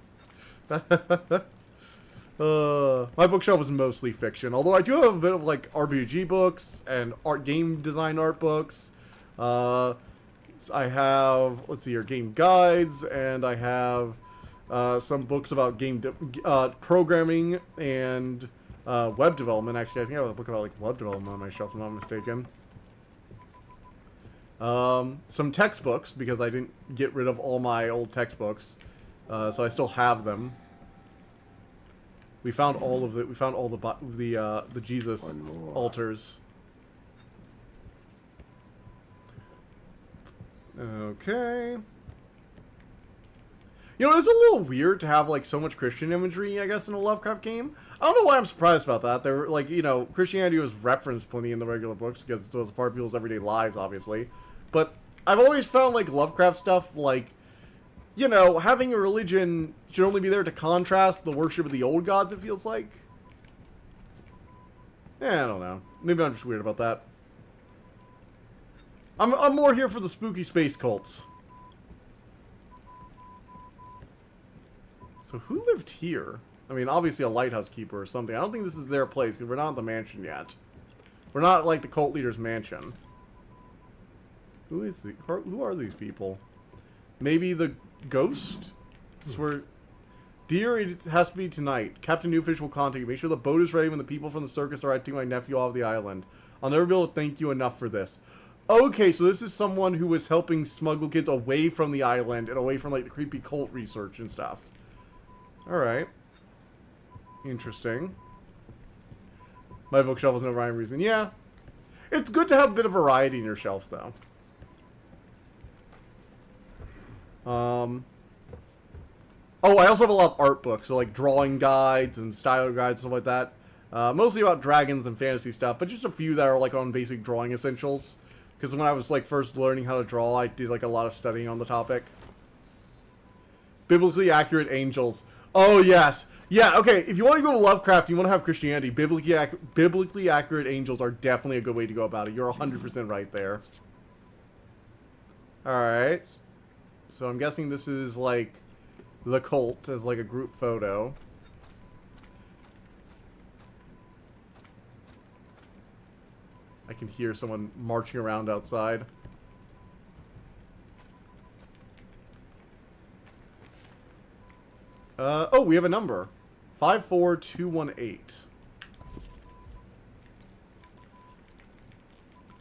My bookshelf is mostly fiction, although I do have a bit of like RPG books and game design art books. I have, let's see here, game guides, and I have some books about game programming and web development. Actually, I think I have a book about like web development on my shelf, if I'm not mistaken. Some textbooks, because I didn't get rid of all my old textbooks, so I still have them. We found all of it. We found all the Jesus One more. altars. Okay. You know, it's a little weird to have, like, so much Christian imagery, I guess, in a Lovecraft game. I don't know why I'm surprised about that. They were, like, you know, Christianity was referenced plenty in the regular books because it's a part of people's everyday lives, obviously. But I've always found, like, Lovecraft stuff, like, you know, having a religion should only be there to contrast the worship of the old gods, it feels like. Yeah, I don't know. Maybe I'm just weird about that. I'm more here for the spooky space cults. So who lived here? I mean, obviously a lighthouse keeper or something. I don't think this is their place because we're not at the mansion yet. We're not like the cult leader's mansion. Who are these people? Maybe the ghost? Swear. Dear, it has to be tonight. Captain Newfish will contact you. Make sure the boat is ready when the people from the circus are taking my nephew off the island. I'll never be able to thank you enough for this. Okay, so this is someone who was helping smuggle kids away from the island and away from, like, the creepy cult research and stuff. Alright. Interesting. My bookshelf is no rhyme or reason. Yeah. It's good to have a bit of variety in your shelf, though. Oh, I also have a lot of art books, so like drawing guides and style guides, stuff like that. Mostly about dragons and fantasy stuff, but just a few that are like on basic drawing essentials. Because when I was like first learning how to draw, I did like a lot of studying on the topic. Biblically accurate angels. Oh yes, yeah. Okay, if you want to go to Lovecraft, you want to have Christianity. Biblically accurate angels are definitely a good way to go about it. You're 100% right there. All right. So I'm guessing this is like the cult as like a group photo. I can hear someone marching around outside. Oh, we have a number. 54218.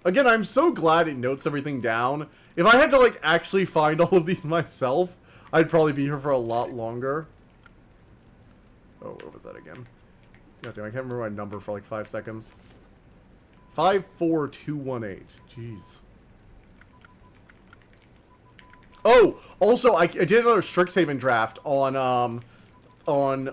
Again, I'm so glad it notes everything down. If I had to, like, actually find all of these myself, I'd probably be here for a lot longer. Oh, what was that again? Goddamn, I can't remember my number for, like, 5 seconds. 54218. Jeez. Oh, also, I did another Strixhaven draft on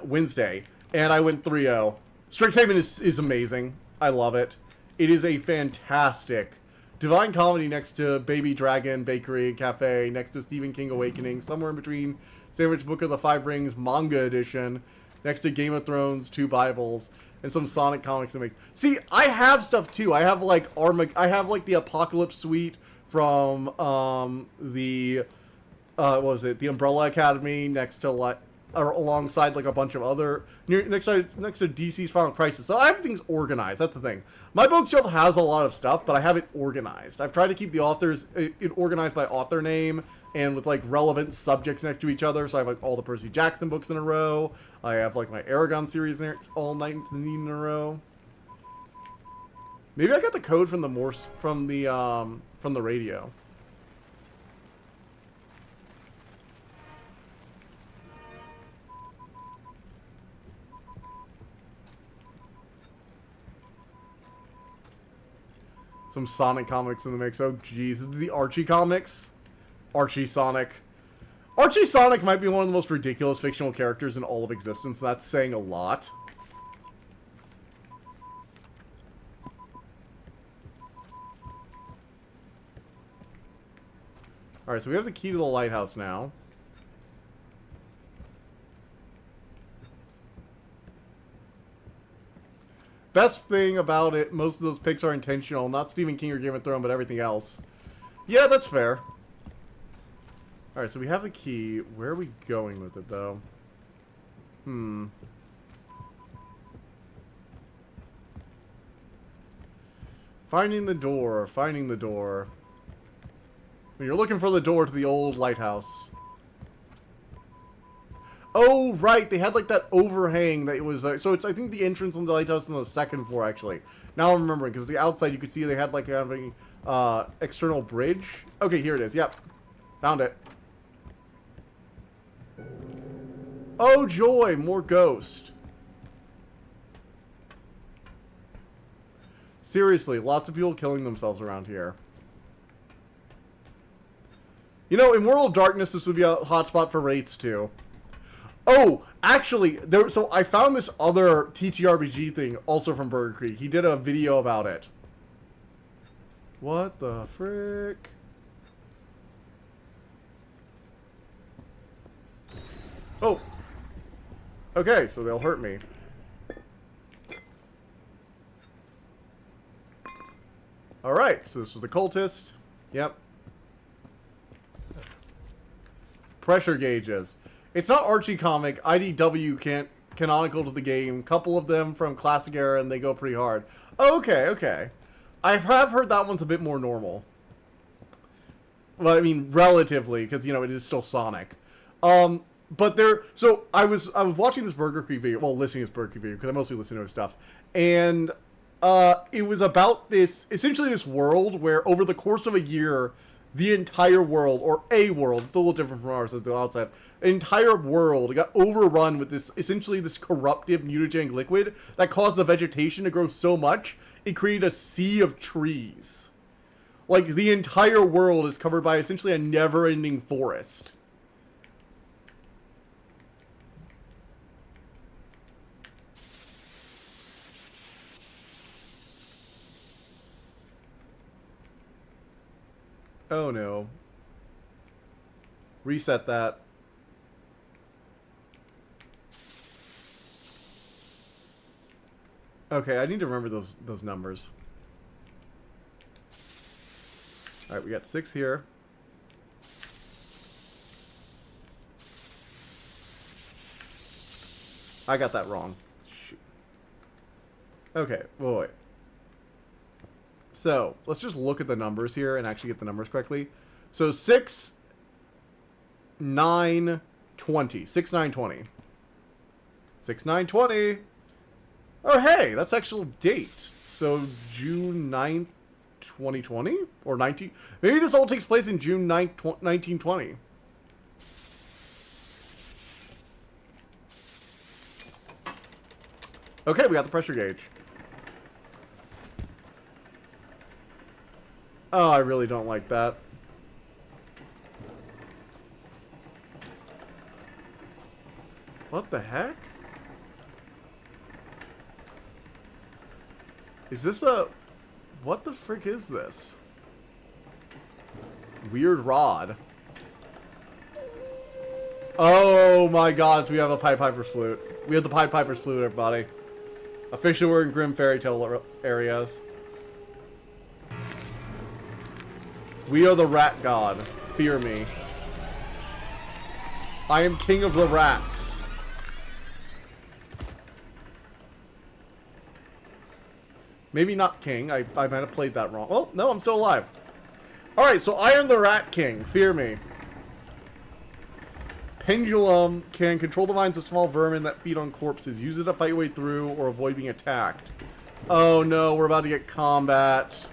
Wednesday, and I went 3-0. Strixhaven is amazing. I love it. It is a fantastic Divine Comedy next to Baby Dragon Bakery Cafe, next to Stephen King Awakening, somewhere in between Sandwich Book of the Five Rings manga edition, next to Game of Thrones, 2 Bibles, and some Sonic comics that makes. See, I have stuff too. I have like I have like the Apocalypse Suite from the what was it? The Umbrella Academy next to like or alongside like a bunch of other next to DC's Final Crisis. So everything's organized. That's the thing. My bookshelf has a lot of stuff, but I have it organized. I've tried to keep the authors organized by author name and with like relevant subjects next to each other. So I have like all the Percy Jackson books in a row. I have like my Aragon series there all 19 in a row. Maybe I got the code from the Morse from the radio. Some Sonic comics in the mix. Oh, jeez. This is the Archie comics. Archie Sonic. Archie Sonic might be one of the most ridiculous fictional characters in all of existence. That's saying a lot. Alright, so we have the key to the lighthouse now. Best thing about it, most of those picks are intentional. Not Stephen King or Game of Thrones, but everything else. Yeah, that's fair. Alright, so we have the key. Where are we going with it, though? Finding the door. Finding the door. When you're looking for the door to the old lighthouse. Oh, right. They had, like, that overhang that it was... so, it's, I think, the entrance on the lighthouse is on the 2nd floor, actually. Now I'm remembering, because the outside, you could see they had, like, an external bridge. Okay, here it is. Yep. Found it. Oh, joy. More ghost. Seriously, lots of people killing themselves around here. You know, in World of Darkness, this would be a hotspot for rates, too. Oh, actually, so I found this other TTRPG thing, also from Burger Creek. He did a video about it. What the frick? Oh. Okay, so they'll hurt me. Alright, so this was Occultist. Yep. Pressure gauges. It's not Archie comic. IDW canonical to the game. Couple of them from classic era, and they go pretty hard. Okay, okay. I have heard that one's a bit more normal. Well, I mean, relatively, because, you know, it is still Sonic. But there, so I was watching this Burger Creek video, well, listening to this Burger Creek video, because I mostly listen to his stuff, and it was about this, essentially this world where over the course of a year, the entire world, or a world, it's a little different from ours at the outset, an entire world got overrun with this, essentially this corruptive mutagenic liquid that caused the vegetation to grow so much, it created a sea of trees. Like, the entire world is covered by essentially a never-ending forest. Oh no. Reset that. Okay, I need to remember those numbers. Alright, we got 6 here. I got that wrong. Shoot. Okay, wait. So, let's just look at the numbers here and actually get the numbers correctly. So, 6, 9, 20. 6, 9, 20. 6, 9, 20. Oh, hey, that's actual date. So, June 9th, 2020? Or 19... Maybe this all takes place in June 9th, 1920. Okay, we got the pressure gauge. Oh, I really don't like that. What the heck? Is this a... What the frick is this? Weird rod. Oh my god, we have a Pied Piper's flute. We have the Pied Piper's flute, everybody. Officially, we're in Grim Fairy Tale areas. We are the rat god. Fear me. I am king of the rats. Maybe not king. I might have played that wrong. Oh, no, I'm still alive. Alright, so I am the rat king. Fear me. Pendulum can control the minds of small vermin that feed on corpses. Use it to fight your way through or avoid being attacked. Oh no, we're about to get combat.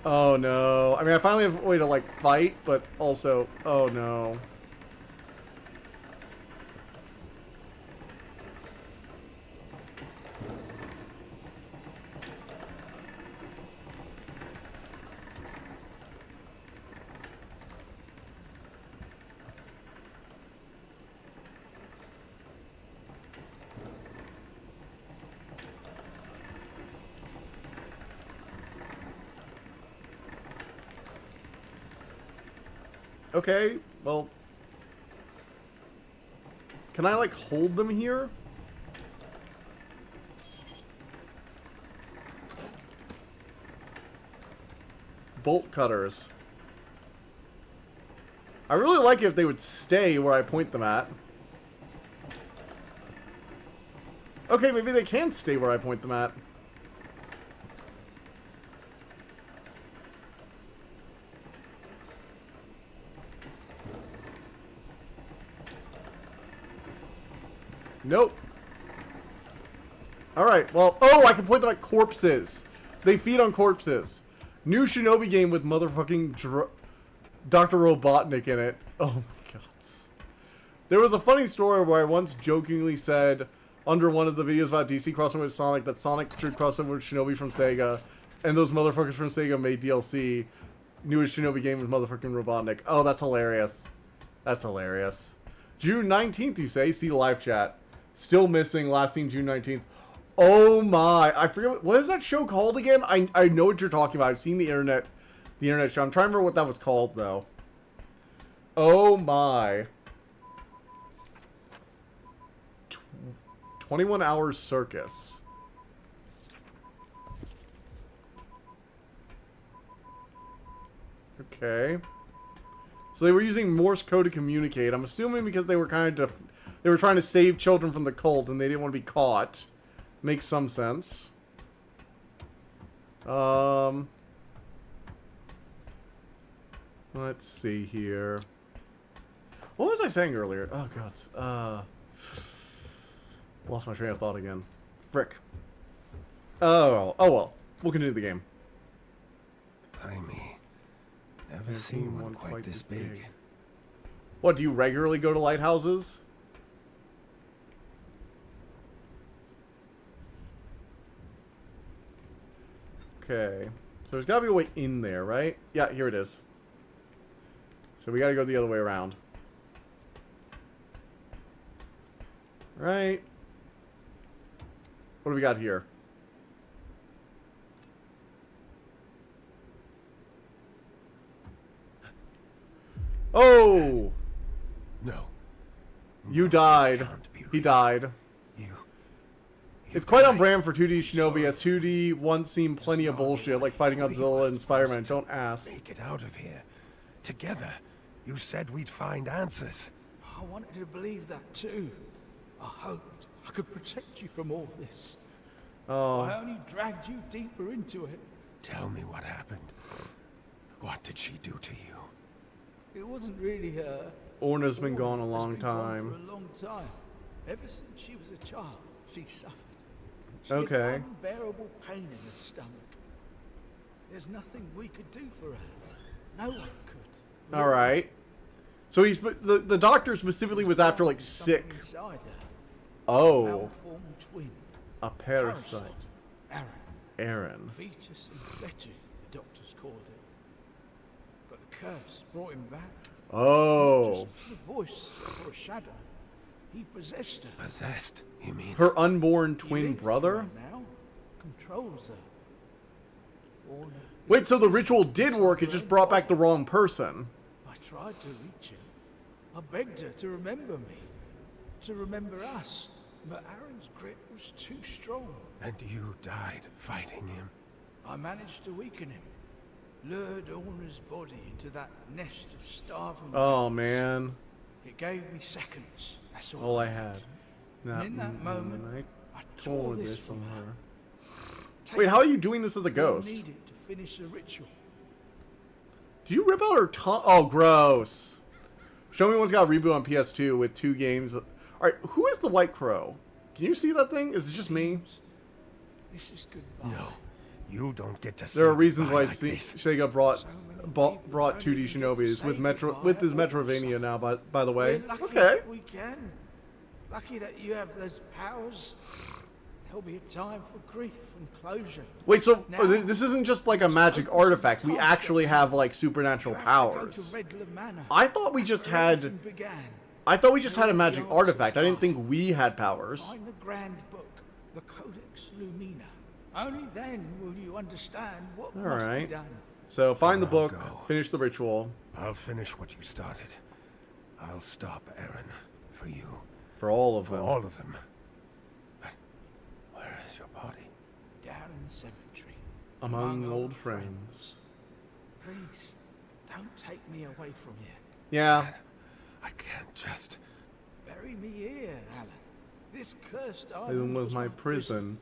Oh no. I mean, I finally have a way to, like, fight, but also... Oh no. Okay, well... Can I, like, hold them here? Bolt cutters. I really like it if they would stay where I point them at. Okay, maybe they can stay where I point them at. Nope. Alright, well... Oh, I can point them at corpses. They feed on corpses. New Shinobi game with motherfucking Dr. Robotnik in it. Oh my god. There was a funny story where I once jokingly said, under one of the videos about DC crossover with Sonic, that Sonic should cross over with Shinobi from Sega, and those motherfuckers from Sega made DLC. Newest Shinobi game with motherfucking Robotnik. Oh, that's hilarious. That's hilarious. June 19th, you say? See live chat. Still missing. Last seen June 19th. Oh my. I forget. What is that show called again? I know what you're talking about. I've seen the internet show. I'm trying to remember what that was called, though. Oh my. 21 Hours Circus. Okay. So they were using Morse code to communicate. I'm assuming because they were they were trying to save children from the cult and they didn't want to be caught. Makes some sense. Let's see here. What was I saying earlier? Oh god. Lost my train of thought again. Frick. Oh well. We'll continue the game. Blimey. Never seen one quite this big. What, do you regularly go to lighthouses? Okay. So there's gotta be a way in there, right? Yeah, here it is. So we gotta go the other way around. Right. What do we got here? Oh! No. You No, died. this can't be He real. died. You It's quite on brand for 2D Shinobi, as 2D once seemed plenty of bullshit, like fighting Godzilla and Spider-Man. Don't ask. make it out of here. Together, you said we'd find answers. I wanted to believe that too. I hoped I could protect you from all this. Oh. I only dragged you deeper into it. Tell me what happened. What did she do to you? It wasn't really her. Orna's been gone a Has long been gone time. For a long time. Ever since she was a child, she suffered. She Okay. had unbearable pain in her stomach. There's nothing we could do for her. No one could. Alright. So the doctor specifically was after, like, sick. Something inside her. Oh. Malformed twin. A parasite. Aaron. Aaron. Fetus infected, the doctors called it. But the curse brought him back. Oh. Just the voice or a shadow. He possessed her. Possessed, you mean? Her unborn He twin lives brother? in her now. Controls her. Orna Wait, so the ritual did work, it just brought back the wrong person. I tried to reach her. I begged her to remember me, to remember us. But Aaron's grip was too strong. And you died fighting him. I managed to weaken him. Lured Orna's body into that nest of starving Oh, rats. man. It gave me seconds. That's All I had. And in that moment, I tore tore this this from her. Take Wait, how are you doing this as a what I ghost? needed to finish the ritual. Did you rip out her tongue? Oh, gross. Show Me One's got a reboot on PS2 with 2 games. Alright, who is the White Crow? Can you see that thing? Is it just me? This is goodbye. No, you don't get to. There are say reasons goodbye why like this. Sega brought 2D Shinobis with this Metrovania now. By the way, We're lucky okay. that we can. Lucky that you have those powers. There'll be a time for grief and closure. Wait, so Now, this isn't just like a magic artifact. We actually have like supernatural you have to go powers. to Redler Manor. I thought we just had. Everything began. I thought we just had a magic artifact. I didn't think we had powers. Find the Grand Book, the Codex Lumina. Only then will you understand what All must right. be done. So find the I'll book, go. finish the ritual I'll finish what you started. I'll stop Aaron for you, for all of for them. all of them. But where is your body? Down in the cemetery. Among old friends. Please, don't take me away from you. Yeah. I can't just. Bury me here, Alan. This cursed It island was my my prison,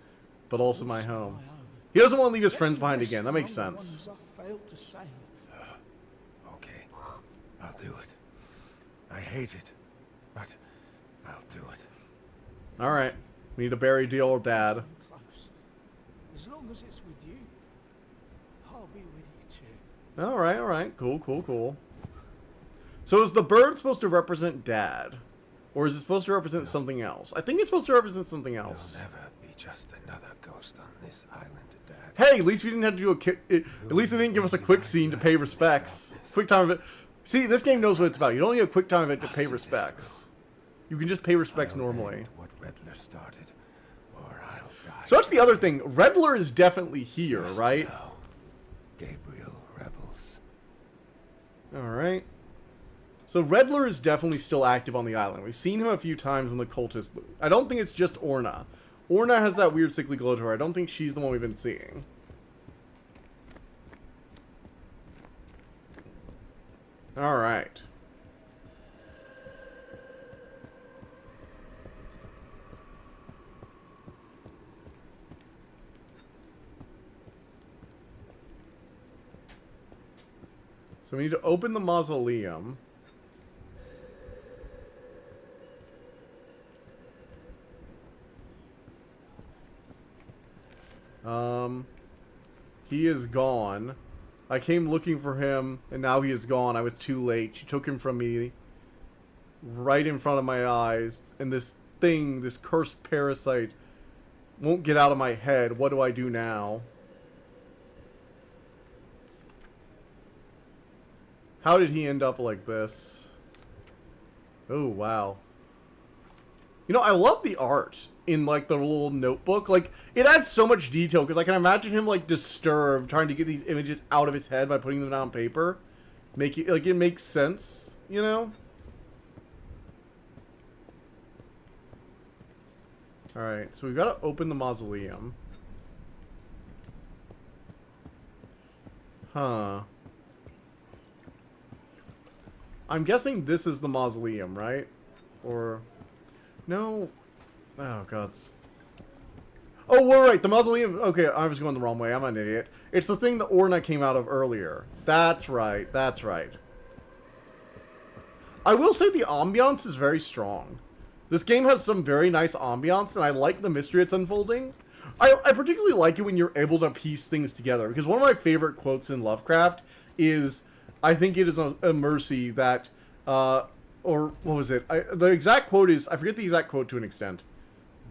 but also my home. my home. He doesn't want to leave his friends Let behind me again. That rest makes among the sense. ones I failed to save. Okay, I'll do it. I hate it, but I'll do it. All right. We need to bury the old dad. Come close. As long as it's with you, I'll be with you too. All right, all right. Cool, cool, cool. So is the bird supposed to represent dad? Or is it supposed to represent something else? I think it's supposed to represent something else. There'll never be just another ghost on this island, Dad. Hey, at least we didn't have to do at least they didn't give us a quick scene to pay respects. Quick time event. See, this game knows what it's about. You don't need a quick time event to pay respects. You can just pay respects normally. What Redler started, or I'll die. So that's the other thing. Redler is definitely here, right? No. Gabriel Rebels. Alright. So Redler is definitely still active on the island. We've seen him a few times in the Cultist loot. I don't think it's just Orna. Orna has that weird sickly glow to her. I don't think she's the one we've been seeing. Alright. So we need to open the mausoleum. He is gone. I came looking for him, and now he is gone. I was too late. She took him from me right in front of my eyes. And this thing, this cursed parasite, won't get out of my head. What do I do now? How did he end up like this? Oh, wow. You know, I love the art in, like, the little notebook. Like, it adds so much detail, because I can imagine him, like, disturbed, trying to get these images out of his head by putting them down on paper. It makes sense, you know? Alright, so we've got to open the mausoleum. Huh. I'm guessing this is the mausoleum, right? Or... No... Oh, God. Oh, we're right. The mausoleum... Okay, I was going the wrong way. I'm an idiot. It's the thing that Orna came out of earlier. That's right. That's right. I will say the ambiance is very strong. This game has some very nice ambiance, and I like the mystery it's unfolding. I particularly like it when you're able to piece things together, because one of my favorite quotes in Lovecraft is, I think it is a mercy that... or, what was it? The exact quote is... I forget the exact quote to an extent.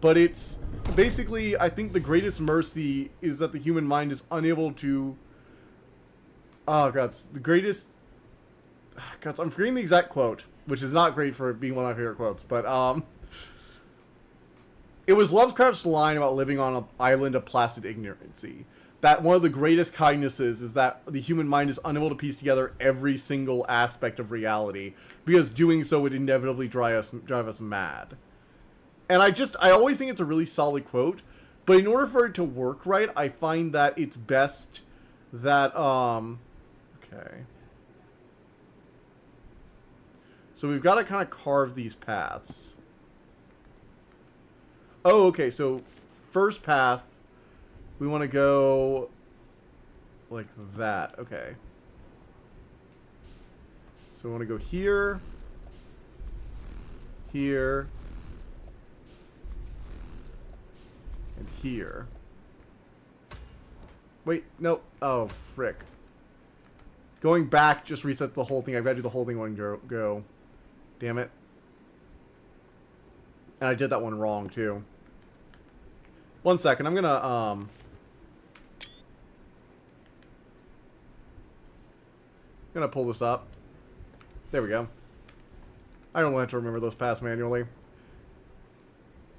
But it's basically, I think the greatest mercy is that the human mind is unable to... Oh, God. The greatest... God, I'm forgetting the exact quote, which is not great for being one of my favorite quotes. But, it was Lovecraft's line about living on an island of placid ignorancy. That one of the greatest kindnesses is that the human mind is unable to piece together every single aspect of reality, because doing so would inevitably drive us mad. And I always think it's a really solid quote, but in order for it to work right, I find that it's best that, okay. So we've got to kind of carve these paths. Oh, okay, so first path, we want to go like that, okay. So we want to go here, here, and here. Wait, no. Oh, frick. Going back just resets the whole thing. I've got to do the whole thing one go. Damn it. And I did that one wrong, too. One second. I'm gonna pull this up. There we go. I don't have to remember those paths manually.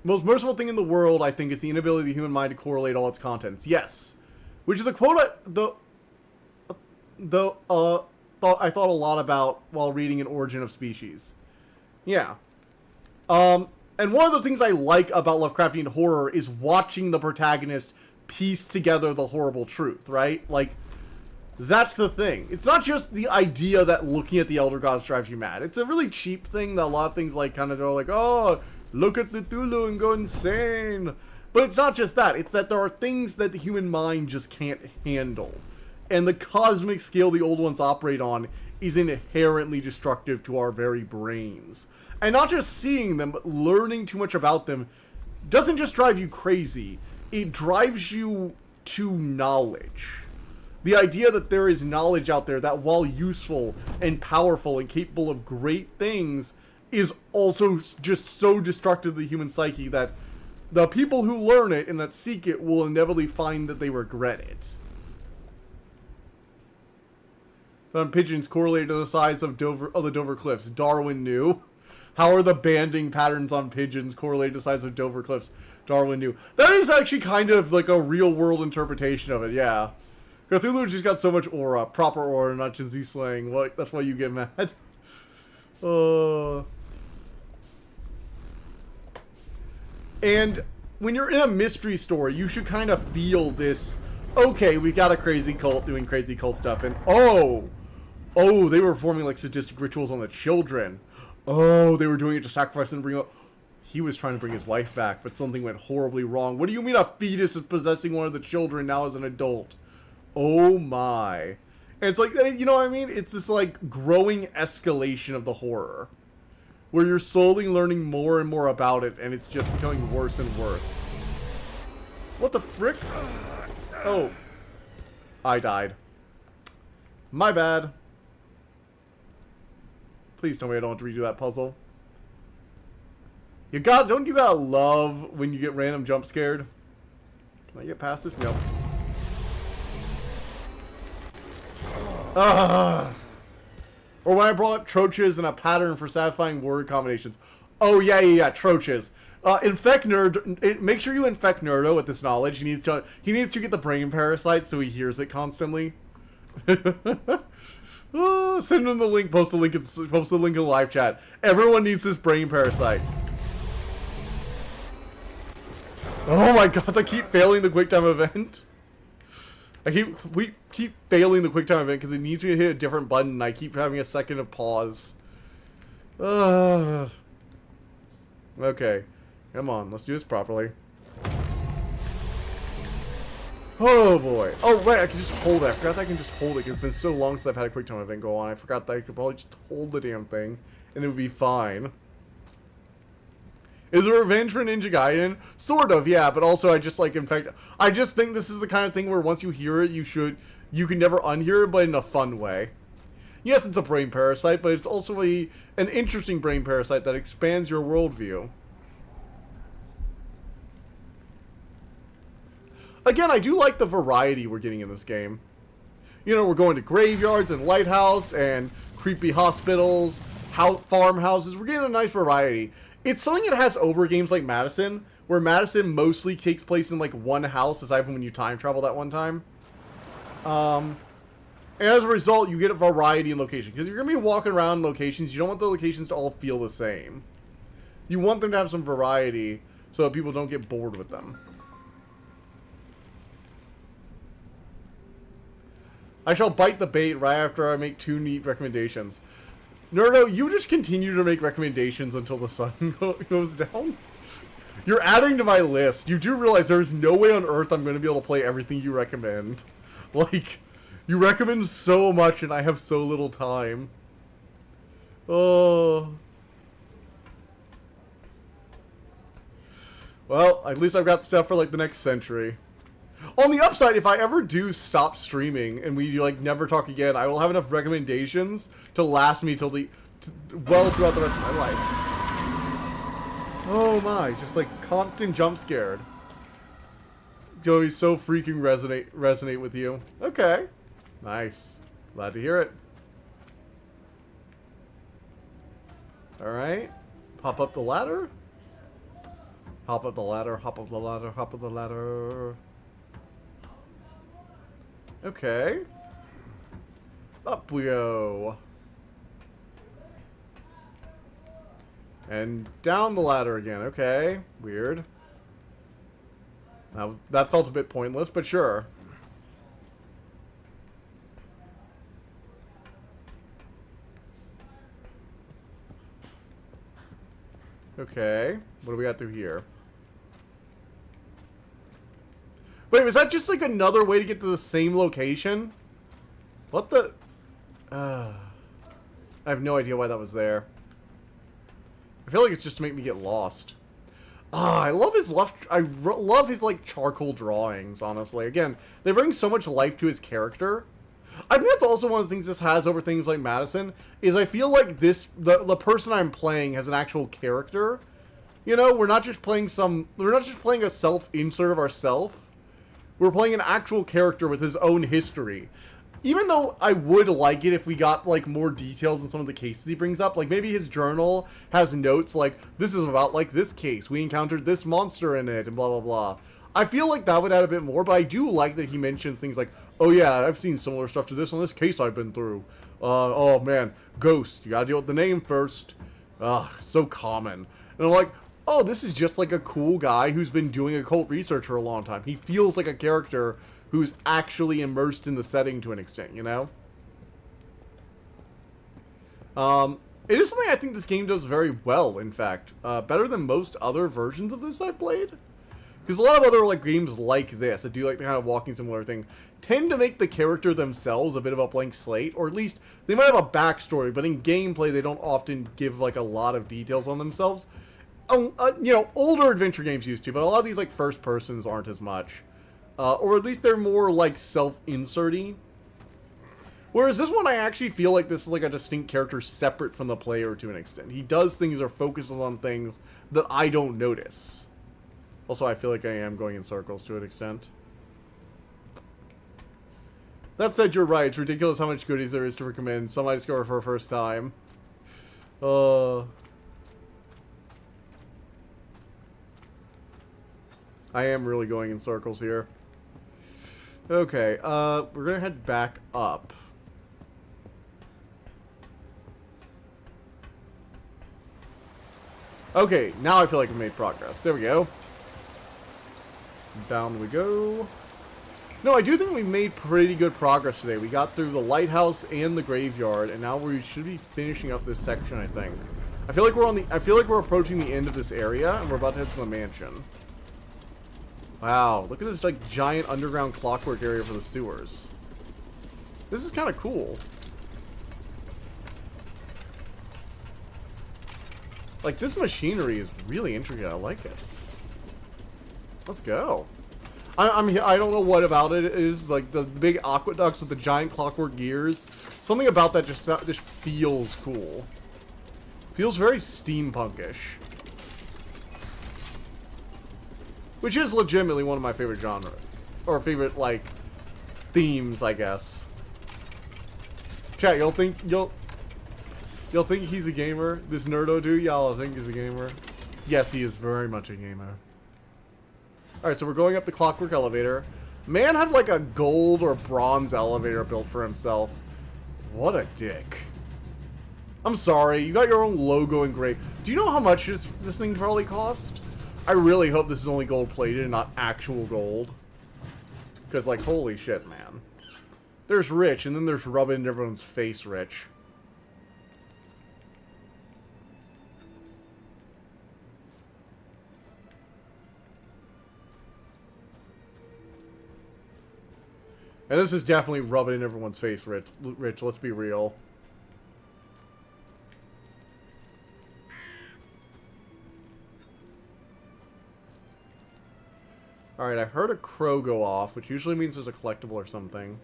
Most merciful thing in the world, I think, is the inability of the human mind to correlate all its contents. Yes. Which is a quote I thought a lot about while reading An Origin of Species. Yeah. And one of the things I like about Lovecraftian horror is watching the protagonist piece together the horrible truth, right? Like, that's the thing. It's not just the idea that looking at the Elder Gods drives you mad. It's a really cheap thing that a lot of things like kind of go like, oh, look at the Cthulhu and go insane. But it's not just that. It's that there are things that the human mind just can't handle. And the cosmic scale the old ones operate on is inherently destructive to our very brains. And not just seeing them, but learning too much about them doesn't just drive you crazy. It drives you to knowledge. The idea that there is knowledge out there that, while useful and powerful and capable of great things, is also just so destructive to the human psyche that the people who learn it and that seek it will inevitably find that they regret it. Found pigeons correlated to the size of the Dover Cliffs. Darwin knew. How are the banding patterns on pigeons correlated to the size of Dover Cliffs? Darwin knew. That is actually kind of like a real world interpretation of it, yeah. Cthulhu just got so much aura. Proper aura, not Gen Z slang. What? That's why you get mad. And when you're in a mystery story, you should kind of feel this, okay, we got a crazy cult doing crazy cult stuff, and oh, they were performing like sadistic rituals on the children. Oh, they were doing it to sacrifice and bring up. He was trying to bring his wife back, but something went horribly wrong. What do you mean a fetus is possessing one of the children now as an adult? Oh my. And it's like, you know what I mean? It's this like growing escalation of the horror, where you're slowly learning more and more about it, and it's just becoming worse and worse. What the frick? Oh. I died. My bad. Please tell me I don't have to redo that puzzle. Don't you gotta love when you get random jump scared? Can I get past this? Nope. Or when I brought up troches and a pattern for satisfying word combinations. Oh, yeah, troches. Infect Nerd. Make sure you infect Nerdo with this knowledge. He needs to get the brain parasite so he hears it constantly. Send him the link. Post the link in the live chat. Everyone needs this brain parasite. Oh my god! I keep failing the quick time event. We keep failing the quick time event because it needs me to hit a different button. And I keep having a second of pause. Okay, come on, let's do this properly. Oh boy! Oh right, I can just hold it. I forgot that I can just hold it because it's been so long since I've had a quick time event go on. I forgot that I could probably just hold the damn thing and it would be fine. Is it revenge for Ninja Gaiden? Sort of, yeah, but also I just like, in fact, I just think this is the kind of thing where once you hear it, you can never unhear it, but in a fun way. Yes, it's a brain parasite, but it's also an interesting brain parasite that expands your worldview. Again, I do like the variety we're getting in this game. You know, we're going to graveyards and lighthouse and creepy hospitals, farmhouses. We're getting a nice variety. It's something that has over games like Madison, where Madison mostly takes place in like one house, aside from when you time travel that one time. And as a result, you get a variety in location. Because if you're going to be walking around locations, you don't want the locations to all feel the same. You want them to have some variety so that people don't get bored with them. I shall bite the bait right after I make 2 neat recommendations. Nerdo, you just continue to make recommendations until the sun goes down. You're adding to my list. You do realize there's no way on earth I'm going to be able to play everything you recommend. Like, you recommend so much and I have so little time. Oh. Well, at least I've got stuff for like the next century. On the upside, if I ever do stop streaming and we like never talk again, I will have enough recommendations to last me till well throughout the rest of my life. Oh my, just like constant jump scared. Joey, so freaking resonate with you. Okay, nice, glad to hear it. All right, pop up the ladder. Hop up the ladder. Hop up the ladder. Hop up the ladder. Okay. Up we go. And down the ladder again. Okay. Weird. That felt a bit pointless, but sure. Okay. What do we got through here? Wait, was that just like another way to get to the same location? What the... I have no idea why that was there. I feel like it's just to make me get lost. I love his love his like charcoal drawings, honestly. Again, they bring so much life to his character. I think that's also one of the things this has over things like Madison, is I feel like the person I'm playing has an actual character. You know, we're not just playing a self-insert of ourselves. We're playing an actual character with his own history. Even though I would like it if we got, like, more details in some of the cases he brings up. Like, maybe his journal has notes like, this is about, like, this case. We encountered this monster in it, and blah, blah, blah. I feel like that would add a bit more, but I do like that he mentions things like, oh, yeah, I've seen similar stuff to this on this case I've been through. Oh, man, Ghost. You gotta deal with the name first. Ugh, so common. And I'm like, oh, this is just, like, a cool guy who's been doing occult research for a long time. He feels like a character who's actually immersed in the setting to an extent, you know? It is something I think this game does very well, in fact. Better than most other versions of this I've played. Because a lot of other like games like this, that do like the kind of walking simulator thing, tend to make the character themselves a bit of a blank slate, or at least they might have a backstory, but in gameplay they don't often give like a lot of details on themselves. You know, older adventure games used to, but a lot of these like first persons aren't as much. Or at least they're more, like, self-inserty. Whereas this one, I actually feel like this is, like, a distinct character separate from the player to an extent. He does things or focuses on things that I don't notice. Also, I feel like I am going in circles to an extent. That said, you're right. It's ridiculous how much goodies there is to recommend. Some I discover for a first time. I am really going in circles here. Okay, we're gonna head back up. Okay, now I feel like we've made progress. There we go. Down we go. No, I do think we made pretty good progress today. We got through the lighthouse and the graveyard, and now we should be finishing up this section, I think. I feel like we're approaching the end of this area, and we're about to head to the mansion. Wow, look at this like giant underground clockwork area for the sewers. This is kind of cool. Like, this machinery is really intricate. I like it. Let's go. I don't know what about it is, like the big aqueducts with the giant clockwork gears. Something about that just feels cool. Feels very steampunkish. Which is legitimately one of my favorite genres. Or favorite, like, themes, I guess. Chat, y'all think he's a gamer? This nerdo dude, y'all think he's a gamer? Yes, he is very much a gamer. Alright, so we're going up the clockwork elevator. Man had, like, a gold or bronze elevator built for himself. What a dick. I'm sorry, you got your own logo engraved. Do you know how much this thing probably cost? I really hope this is only gold-plated and not actual gold. Because, like, holy shit, man. There's rich, and then there's rub it in everyone's face rich. And this is definitely rub it in everyone's face rich, let's be real. Alright, I heard a crow go off, which usually means there's a collectible or something.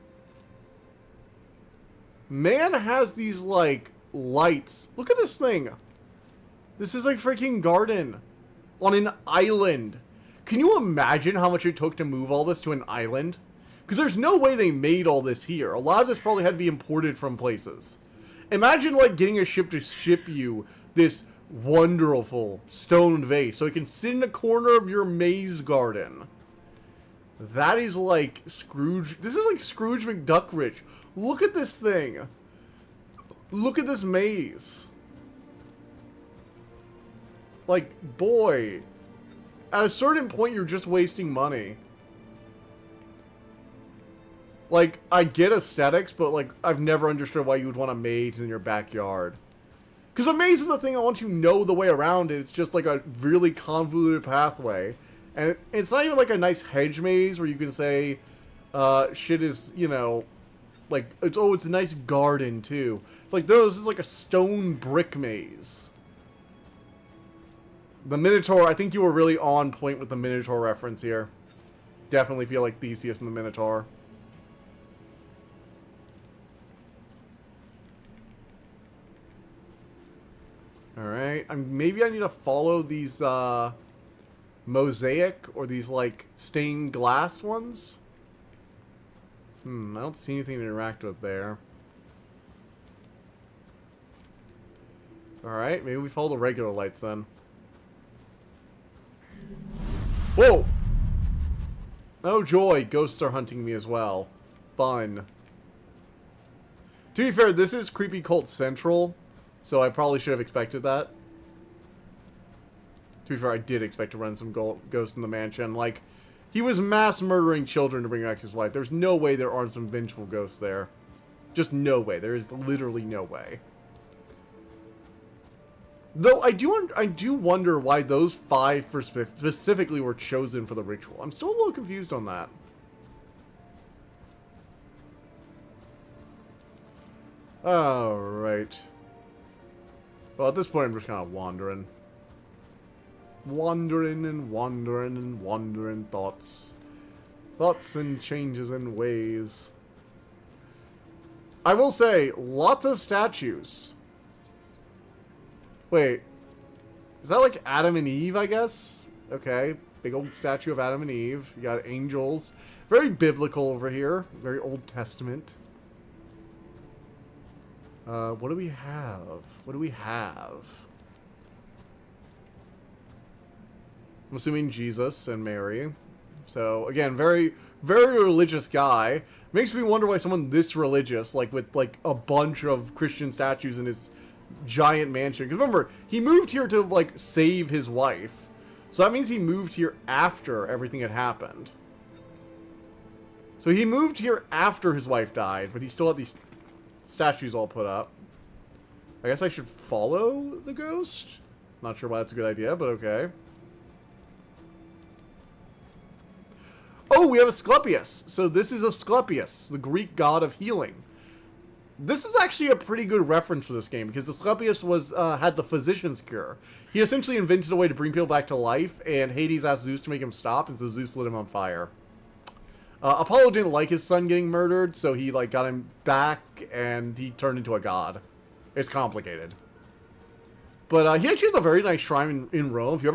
Man has these, like, lights. Look at this thing. This is like freaking garden on an island. Can you imagine how much it took to move all this to an island? Because there's no way they made all this here. A lot of this probably had to be imported from places. Imagine, like, getting a ship to ship you this wonderful stone vase so it can sit in a corner of your maze garden. That is like Scrooge. This is like Scrooge McDuck rich. Look at this thing. Look at this maze. Like, boy. At a certain point, you're just wasting money. Like, I get aesthetics, but, like, I've never understood why you would want a maze in your backyard. Because a maze is the thing I want you to know the way around it. It's just like a really convoluted pathway. And it's not even like a nice hedge maze where you can say, shit is, you know, like, it's a nice garden, too. It's like, this is like a stone brick maze. The Minotaur, I think you were really on point with the Minotaur reference here. Definitely feel like Theseus and the Minotaur. Alright. Maybe I need to follow these, mosaic or these, like, stained glass ones. I don't see anything to interact with there. Alright, maybe we follow the regular lights then. Whoa! Oh joy, ghosts are hunting me as well. Fun. To be fair, this is Creepy Cult Central, so I probably should have expected that. To be fair, I did expect to run some ghosts in the mansion. Like, he was mass murdering children to bring back his wife. There's no way there aren't some vengeful ghosts there. Just no way. There is literally no way. Though I do wonder why those 5 specifically were chosen for the ritual. I'm still a little confused on that. Alright. Well, at this point, I'm just kind of wandering. Wandering and wandering and wandering thoughts. Thoughts and changes in ways. I will say, lots of statues. Wait. Is that like Adam and Eve, I guess? Okay. Big old statue of Adam and Eve. You got angels. Very biblical over here. Very Old Testament. What do we have? What do we have? I'm assuming Jesus and Mary. So, again, very, very religious guy. Makes me wonder why someone this religious, like, with, like, a bunch of Christian statues in his giant mansion. Because remember, he moved here to, like, save his wife. So that means he moved here after everything had happened. So he moved here after his wife died, but he still had these statues all put up. I guess I should follow the ghost? Not sure why that's a good idea, but okay. Oh, we have Asclepius. So this is Asclepius, the Greek god of healing. This is actually a pretty good reference for this game, because Asclepius was had the physician's cure. He essentially invented a way to bring people back to life, and Hades asked Zeus to make him stop, and so Zeus lit him on fire. Apollo didn't like his son getting murdered, so he like got him back, and he turned into a god. It's complicated. But he actually has a very nice shrine in Rome. If you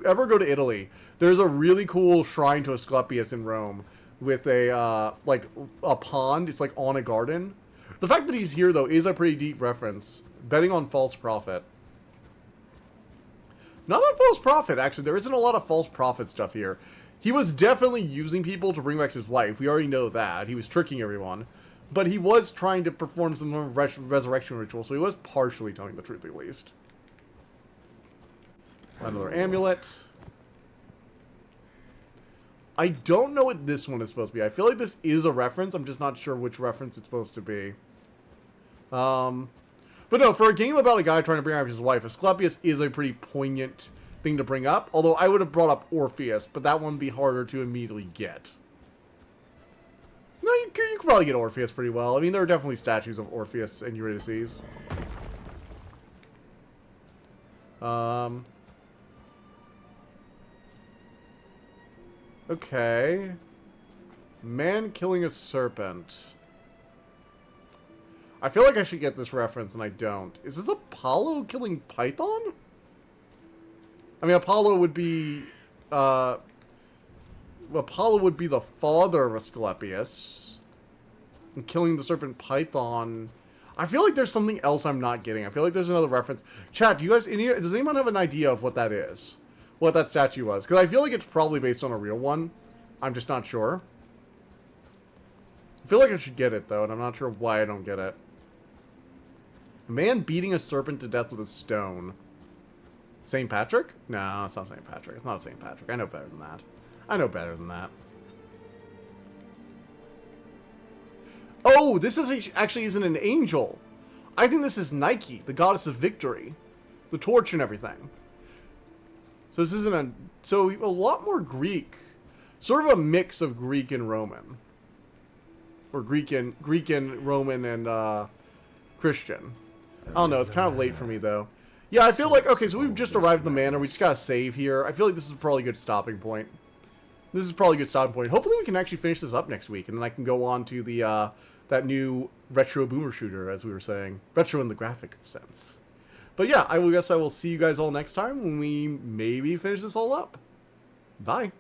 ever go to Italy, there's a really cool shrine to Asclepius in Rome with a like a pond. It's like on a garden. The fact that he's here though is a pretty deep reference. Betting on false prophet. Not on false prophet, actually. There isn't a lot of false prophet stuff here. He was definitely using people to bring back his wife. We already know that. He was tricking everyone. But he was trying to perform some sort of resurrection ritual, so he was partially telling the truth at least. Another amulet. I don't know what this one is supposed to be. I feel like this is a reference. I'm just not sure which reference it's supposed to be. But no, for a game about a guy trying to bring back his wife, Asclepius is a pretty poignant thing to bring up. Although I would have brought up Orpheus, but that one would be harder to immediately get. No, you could probably get Orpheus pretty well. I mean, there are definitely statues of Orpheus and Eurydice. Okay. Man killing a serpent. I feel like I should get this reference, and I don't. Is this Apollo killing Python? I mean, Apollo would be the father of Asclepius. And killing the serpent Python. I feel like there's something else I'm not getting. I feel like there's another reference. Chat, does anyone have an idea of what that is? What that statue was? Because I feel like it's probably based on a real one. I'm just not sure. I feel like I should get it, though, and I'm not sure why I don't get it. A man beating a serpent to death with a stone. St. Patrick? No, it's not St. Patrick. It's not St. Patrick. I know better than that. I know better than that. Oh, this actually isn't an angel. I think this is Nike, the goddess of victory. The torch and everything. So this isn't so a lot more Greek. Sort of a mix of Greek and Roman. Or Greek and Roman and Christian. I don't know, it's kind of late for me though. Yeah, I feel like, okay, so we've just arrived at the manor. We just gotta save here. I feel like this is probably a good stopping point. This is probably a good stopping point. Hopefully we can actually finish this up next week, and then I can go on to the that new retro boomer shooter, as we were saying. Retro in the graphic sense. But yeah, I guess I will see you guys all next time when we maybe finish this all up. Bye.